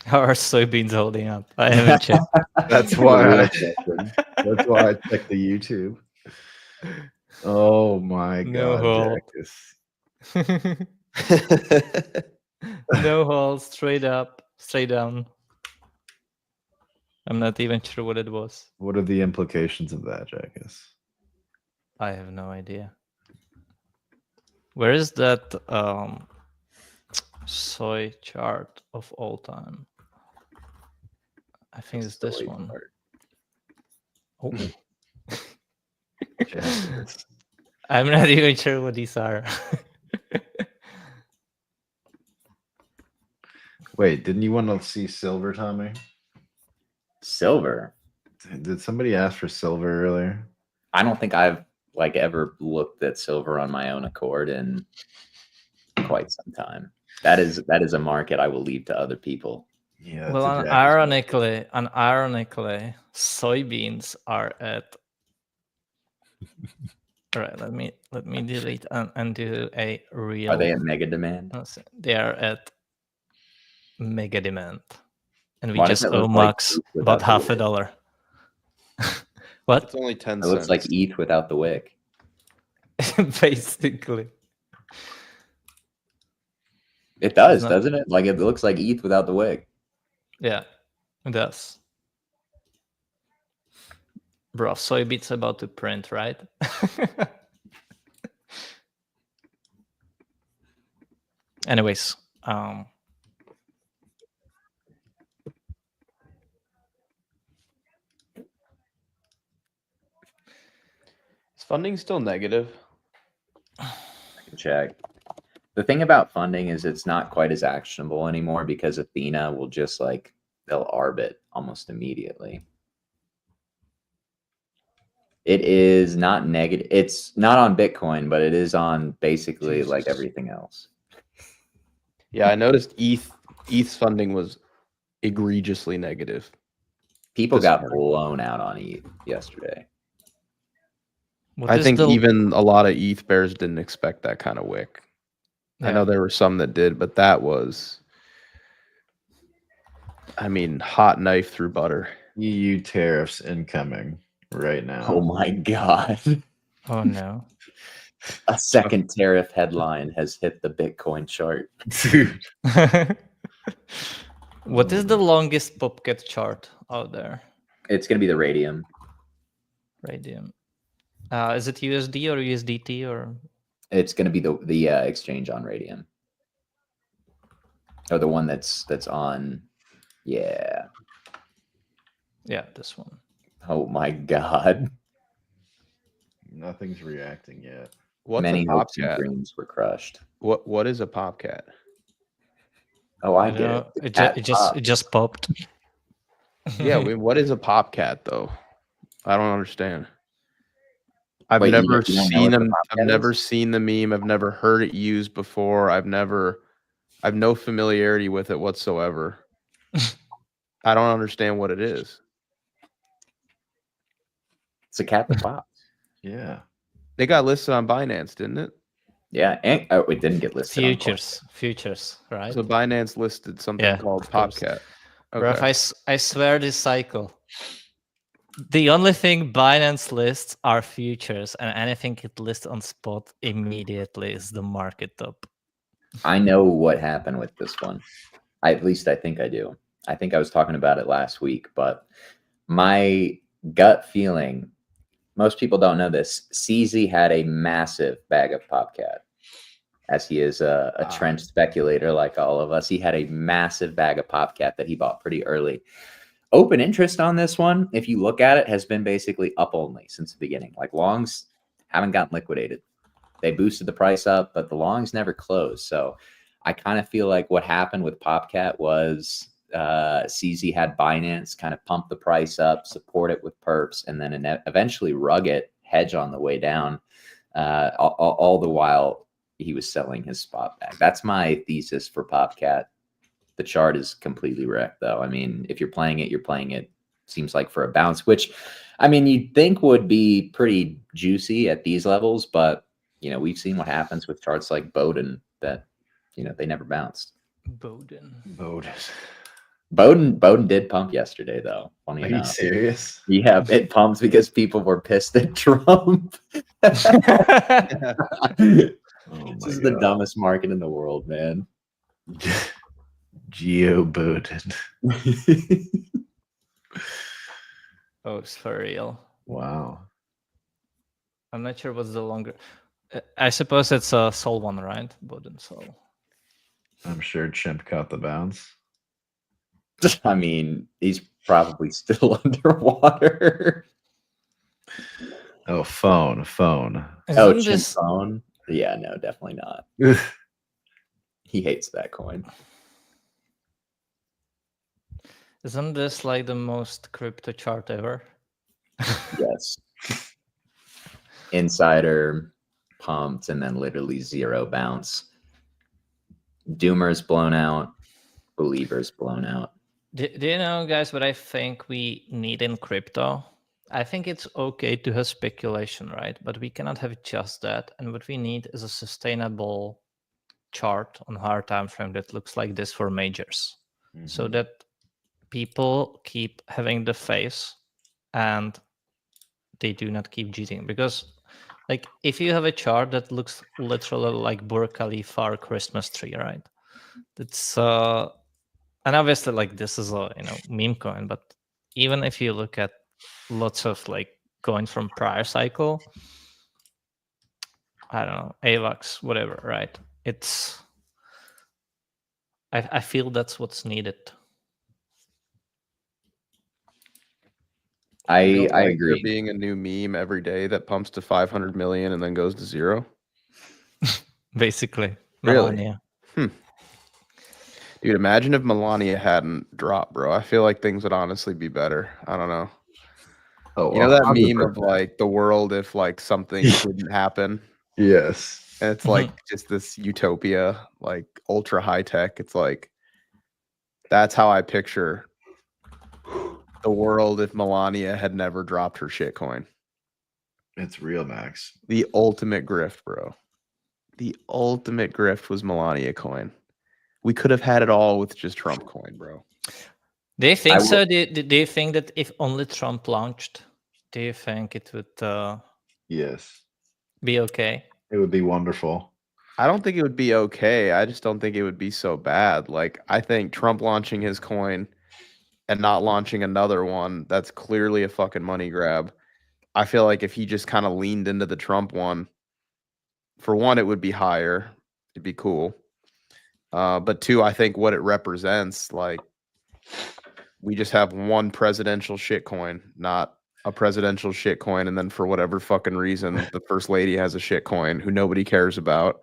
How are soybeans holding up? I haven't checked. That's why I checked the YouTube. Oh my god, No hole, straight up, straight down. I'm not even sure what it was. What are the implications of that, Jackus? I have no idea. Where is that soy chart of all time? I think it's this one. Oh. I'm not even sure what these are. Wait, didn't you want to see silver, Tommy? Silver? Did somebody ask for silver earlier? I don't think I've ever looked at silver on my own accord in quite some time. That is a market I will leave to other people. Yeah. Well, ironically, soybeans are at. All right, let me delete and do a real. Are they at mega demand? They are at mega demand, and we Why just owe Max about $0.50. What? It's only 10 It cents. looks like ETH without the wick. Basically. It does, doesn't it? Like it looks like ETH without the wick. Yeah, it does. Bro, Soybeat's about to print, right? Anyways, Is funding still negative? I can check. The thing about funding is it's not quite as actionable anymore because Athena will just like they'll arb it almost immediately. It is not negative. It's not on Bitcoin, but it is on basically like everything else. Yeah, I noticed ETH's funding was egregiously negative. People This got morning. blown out on ETH yesterday. I think even a lot of ETH bears didn't expect that kind of wick. I know there were some that did, but that was, I mean, hot knife through butter. EU tariffs incoming right now. Oh my God. Oh no. A second tariff headline has hit the Bitcoin chart. Dude. What is the longest Popcat chart out there? It's going to be the Radium. Radium. Is it USD or USDT or? It's going to be the exchange on Radium. Or the one that's on. Yeah. Yeah, this one. Oh my God. Nothing's reacting yet. What's Many a hopes and Popcat? dreams were crushed. What is a Popcat? Oh, I get it. It just popped. Yeah, what is a Popcat though? I don't understand. I've Wait, you never don't know seen what the them. I've Popcat never is? seen the meme. I've never heard it used before. I've no familiarity with it whatsoever. I don't understand what it is. It's a cat that pops. Yeah. They got listed on Binance, didn't it? Yeah, and it didn't get listed. Futures, right? So Binance listed something called Popcat. Okay. Bruv, I swear this cycle. The only thing Binance lists are futures, and anything it lists on spot immediately is the market top. I know what happened with this one. At least I think I do. I think I was talking about it last week, but my gut feeling, most people don't know this, CZ had a massive bag of Popcat. As he is a trench speculator like all of us, he had a massive bag of Popcat that he bought pretty early. Open interest on this one, if you look at it, has been basically up only since the beginning. Like longs haven't gotten liquidated. They boosted the price up, but the longs never closed. So I kind of feel like what happened with Popcat was CZ had Binance kind of pump the price up, support it with perps, and then eventually rug it, hedge on the way down, all the while he was selling his spot bag. That's my thesis for Popcat. The chart is completely wrecked, though. I mean, if you're playing it, you're playing it, seems like, for a bounce, which, I mean, you'd think would be pretty juicy at these levels, but, you know, we've seen what happens with charts like Bowden that, you know, they never bounced. Bowden did pump yesterday, though. Funny enough. Are you serious? Yeah, it pumps because people were pissed at Trump. This is the dumbest market in the world, man. Geo Bowden. Oh, it's for real. Wow. I'm not sure what's the longer. I suppose it's a Sol one, right? Bowden Sol. I'm sure Chimp caught the bounce. I mean, he's probably still underwater. Oh, phone. Oh, Chimp phone? Yeah, no, definitely not. He hates that coin. Isn't this like the most crypto chart ever? Yes. Insider pumped and then literally zero bounce. Doomers blown out. Believers blown out. Do you know, guys, what I think we need in crypto? I think it's okay to have speculation, right? But we cannot have just that. And what we need is a sustainable chart on higher time frame that looks like this for majors, so that people keep having the faith and they do not keep cheating. Because, like, if you have a chart that looks literally like Burj Khalifa Christmas tree, right? It's and obviously, like, this is a meme coin, but even if you look at lots of like coin from prior cycle, I don't know, AVAX, whatever, right? It's I feel that's what's needed. I There agree. being a new meme every day that pumps to 500 million and then goes to zero. Basically, Really? Melania. Dude, imagine if Melania hadn't dropped, bro. I feel like things would honestly be better. I don't know. Oh, You know that 100%. meme of like the world if like something didn't happen? Yes. And it's like just this utopia, like ultra high tech. It's like that's how I picture the world if Melania had never dropped her shitcoin. It's real, Max. The ultimate grift, bro. The ultimate grift was Melania coin. We could have had it all with just Trump coin, bro. Do you think so? Do you think that if only Trump launched, do you think it would Yes. be okay? It would be wonderful. I don't think it would be okay. I just don't think it would be so bad. Like, I think Trump launching his coin and not launching another one, that's clearly a fucking money grab. I feel like if he just kind of leaned into the Trump one, for one, it would be higher. It'd be cool. But two, I think what it represents, like, we just have one presidential shitcoin, not a presidential shitcoin, and then for whatever fucking reason, the first lady has a shitcoin who nobody cares about.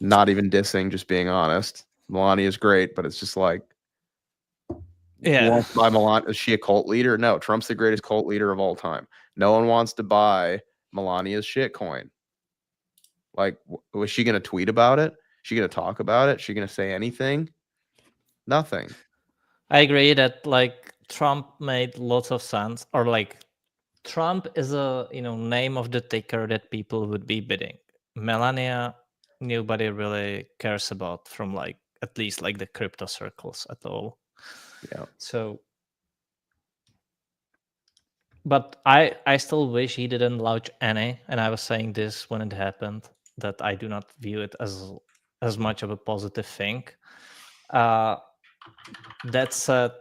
Not even dissing, just being honest. Melania is great, but it's just like, Yeah. who wants to buy Melania? Is she a cult leader? No, Trump's the greatest cult leader of all time. No one wants to buy Melania's shitcoin. Like, was she going to tweet about it? Is she going to talk about it? Is she going to say anything? Nothing. I agree that like Trump made lots of sense, or like Trump is a name of the ticker that people would be bidding. Melania, nobody really cares about from like at least like the crypto circles at all. Yeah. So, but I still wish he didn't launch any, and I was saying this when it happened that I do not view it as much of a positive thing. That said,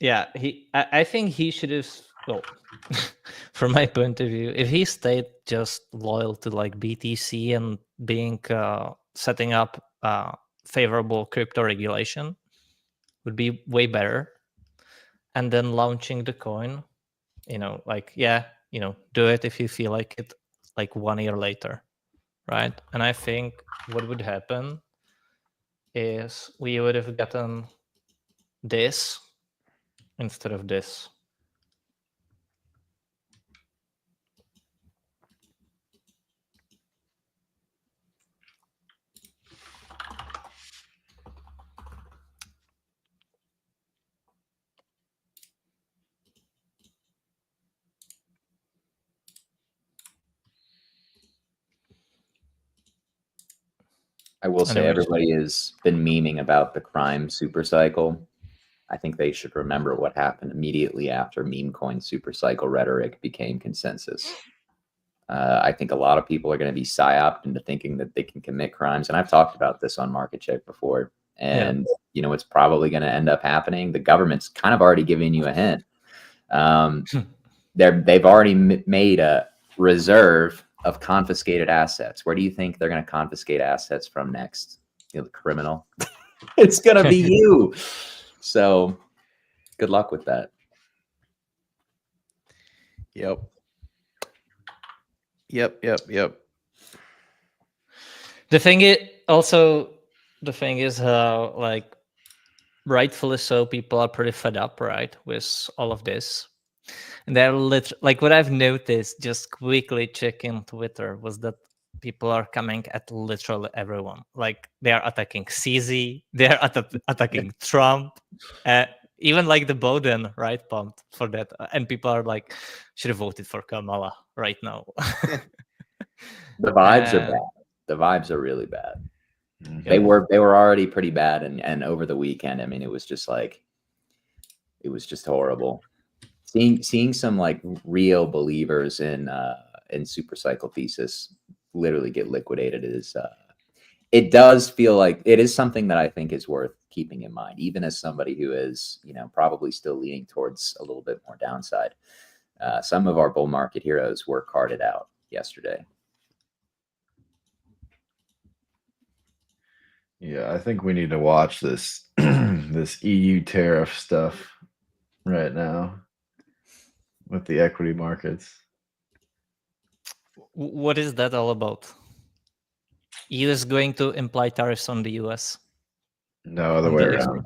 yeah, I think he should have. Well, from my point of view, if he stayed just loyal to like BTC and being setting up favorable crypto regulation, would be way better. And then launching the coin, like do it if you feel like it, like 1 year later, right? And I think what would happen is we would have gotten this instead of this. I will say everybody has been memeing about the crime super cycle. I think they should remember what happened immediately after meme coin super cycle rhetoric became consensus. I think a lot of people are going to be psyoped into thinking that they can commit crimes. And I've talked about this on Market Check before. And, it's probably going to end up happening. The government's kind of already giving you a hint. They've already made a reserve of confiscated assets. Where do you think they're going to confiscate assets from next? The criminal. It's going to be you. So good luck with that. Yep. The thing is how, like, rightfully so, people are pretty fed up, right, with all of this. And they're like, what I've noticed just quickly checking Twitter was that people are coming at literally everyone. Like, they are attacking CZ, they're attacking Trump, even like the Biden, right, pumped for that. And people are like, should have voted for Kamala right now. The vibes are bad. The vibes are really bad. Mm-hmm. They were already pretty bad, and over the weekend, I mean, it was just horrible. Seeing some like real believers in super cycle thesis literally get liquidated is it does feel like it is something that I think is worth keeping in mind, even as somebody who is probably still leaning towards a little bit more downside. some of our bull market heroes were carded out yesterday. Yeah, I think we need to watch this this EU tariff stuff right now with the equity markets. What is that all about? EU is going to imply tariffs on the US. No other way around.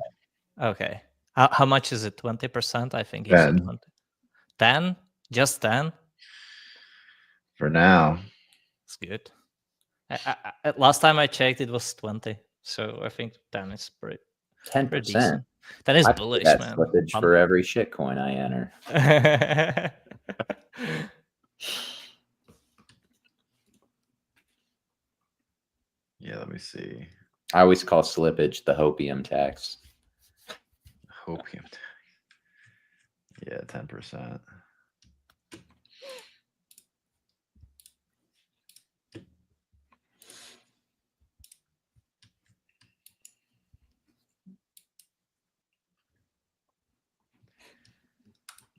Okay. How much is it? 20%? I think he 10. said 20. 10? Just 10? For now. It's good. Last time I checked, it was 20. So I think 10 is pretty 10%. decent. That is bullish, that's man. slippage for every shit coin I enter. Yeah, let me see. I always call slippage the hopium tax. Hopium tax. Yeah, 10%.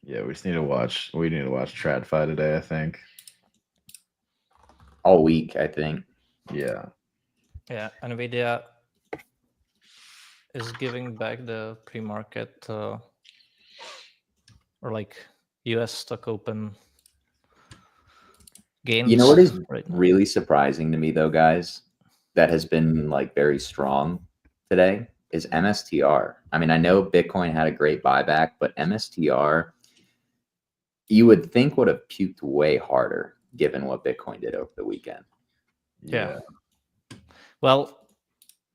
Yeah, we just need to watch. We need to watch TradFi today, I think. All week, I think. Yeah. Yeah, NVIDIA is giving back the pre-market or like US stock open gains. You know what is right now? really surprising to me, though, guys, that has been like very strong today is MSTR. I mean, I know Bitcoin had a great buyback, but MSTR, you would think would have puked way harder given what Bitcoin did over the weekend. Yeah. Well,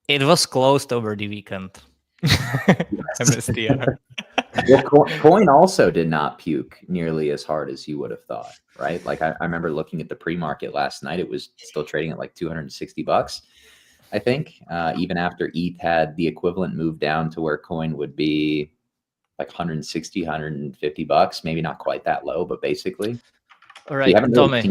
it was closed over the weekend. MSTR. Well, coin also did not puke nearly as hard as you would have thought, right? Like I remember looking at the pre-market last night; it was still trading at like $260, I think. Even after ETH had the equivalent move down to where coin would be like $160, $150, maybe not quite that low, but basically. All right, Tommy.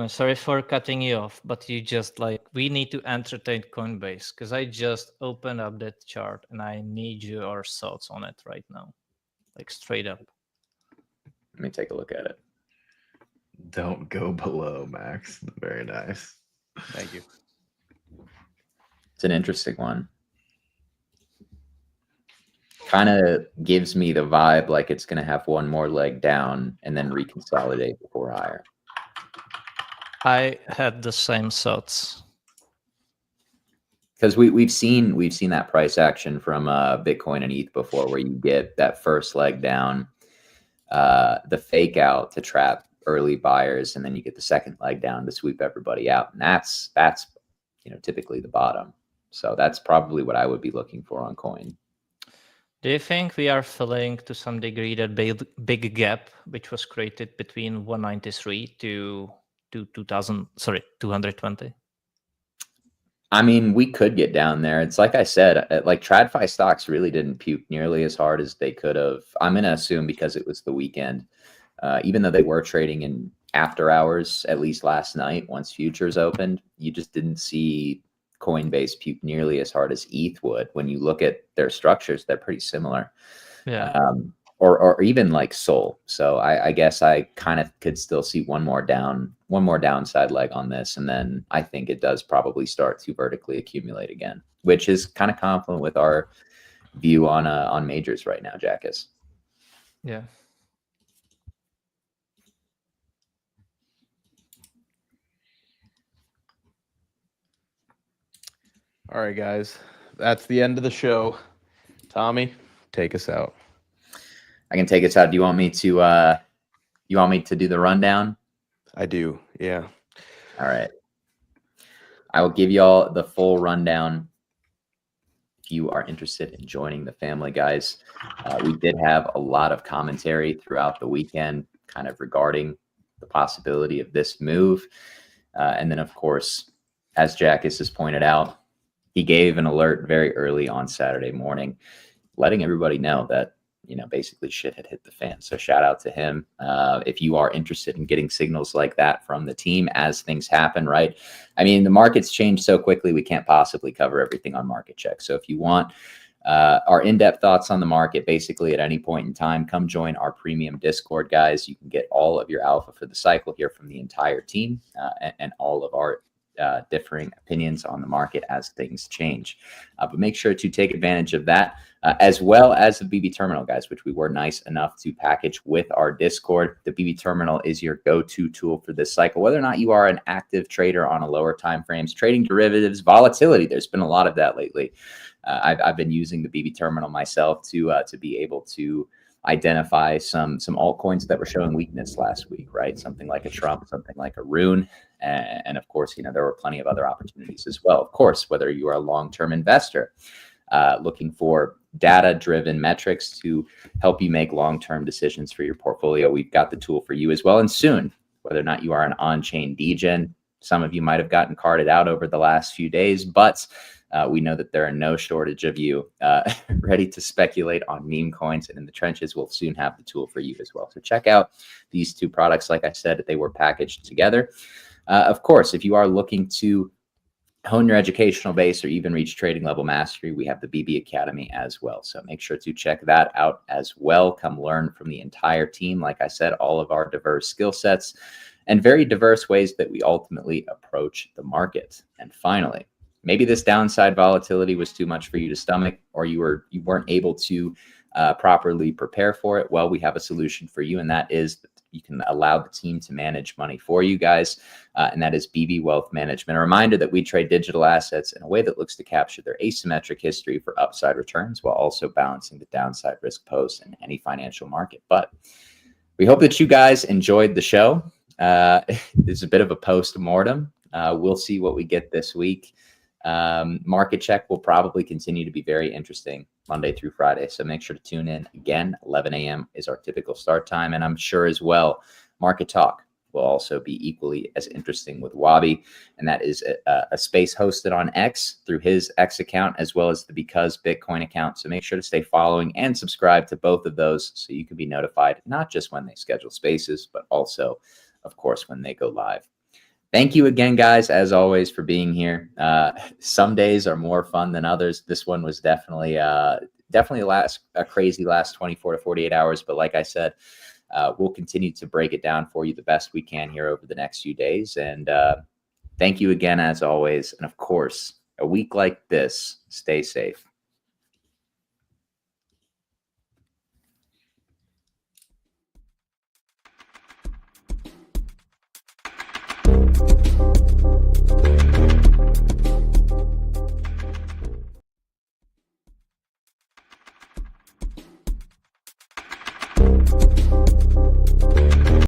Sorry for cutting you off, but you just like, we need to entertain Coinbase because I just opened up that chart and I need your thoughts on it right now, like straight up. Let me take a look at it. Don't go below, Max. Very nice. Thank you. It's an interesting one. Kind of gives me the vibe like it's going to have one more leg down and then reconsolidate before higher. I had the same thoughts because we've seen that price action from Bitcoin and ETH before, where you get that first leg down, the fake out to trap early buyers, and then you get the second leg down to sweep everybody out, and that's typically the bottom. So that's probably what I would be looking for on coin. Do you think we are filling to some degree that big gap which was created between 193 to 220? I mean, we could get down there. It's like I said, like TradFi stocks really didn't puke nearly as hard as they could have. I'm going to assume because it was the weekend, even though they were trading in after hours, at least last night, once futures opened, you just didn't see Coinbase puke nearly as hard as ETH would. When you look at their structures, they're pretty similar. Yeah. Or even like Sol. So I guess I kind of could still see one more downside leg on this, and then I think it does probably start to vertically accumulate again, which is kind of confluent with our view on majors right now, Jackus. Yeah. All right, guys, that's the end of the show. Tommy, take us out. I can take us out. Do you want me to do the rundown? I do. Yeah. All right. I will give you all the full rundown if you are interested in joining the family, guys. We did have a lot of commentary throughout the weekend kind of regarding the possibility of this move. And then, of course, as Jackus has pointed out, he gave an alert very early on Saturday morning, letting everybody know that, basically shit had hit the fan. So shout out to him. If you are interested in getting signals like that from the team as things happen, right? I mean, the market's changed so quickly, we can't possibly cover everything on Market Check. So if you want our in-depth thoughts on the market basically at any point in time. Come join our premium Discord, guys. You can get all of your alpha for the cycle here from the entire team and all of our differing opinions on the market as things change. But make sure to take advantage of that, as well as the BB Terminal, guys, which we were nice enough to package with our Discord. The BB Terminal is your go-to tool for this cycle, whether or not you are an active trader on a lower time frames, trading derivatives, volatility. There's been a lot of that lately. I've been using the BB Terminal myself to be able to identify some altcoins that were showing weakness last week, right? Something like a Trump, something like a Rune. And of course, there were plenty of other opportunities as well. Of course, whether you are a long-term investor looking for data-driven metrics to help you make long-term decisions for your portfolio, we've got the tool for you as well. And soon, whether or not you are an on-chain degen, some of you might have gotten carded out over the last few days, but we know that there are no shortage of you ready to speculate on meme coins, and in the trenches, we'll soon have the tool for you as well. So check out these two products. Like I said, they were packaged together. Of course, if you are looking to hone your educational base or even reach trading level mastery, we have the BB Academy as well. So make sure to check that out as well. Come learn from the entire team. Like I said, all of our diverse skill sets and very diverse ways that we ultimately approach the market. And finally, maybe this downside volatility was too much for you to stomach, or you weren't able to properly prepare for it. Well, we have a solution for you, and that is that you can allow the team to manage money for you guys, and that is BB Wealth Management. A reminder that we trade digital assets in a way that looks to capture their asymmetric history for upside returns while also balancing the downside risk posed in any financial market. But we hope that you guys enjoyed the show. It's a bit of a post-mortem. We'll see what we get this week. Market Check will probably continue to be very interesting Monday through Friday. So make sure to tune in again. 11 a.m. is our typical start time. And I'm sure as well, Market Talk will also be equally as interesting with Wabi. And that is a space hosted on X through his X account, as well as the Because Bitcoin account. So make sure to stay following and subscribe to both of those so you can be notified, not just when they schedule spaces, but also, of course, when they go live. Thank you again, guys, as always, for being here. Some days are more fun than others. This one was definitely a crazy last 24 to 48 hours. But like I said, we'll continue to break it down for you the best we can here over the next few days. And thank you again, as always. And of course, a week like this, stay safe.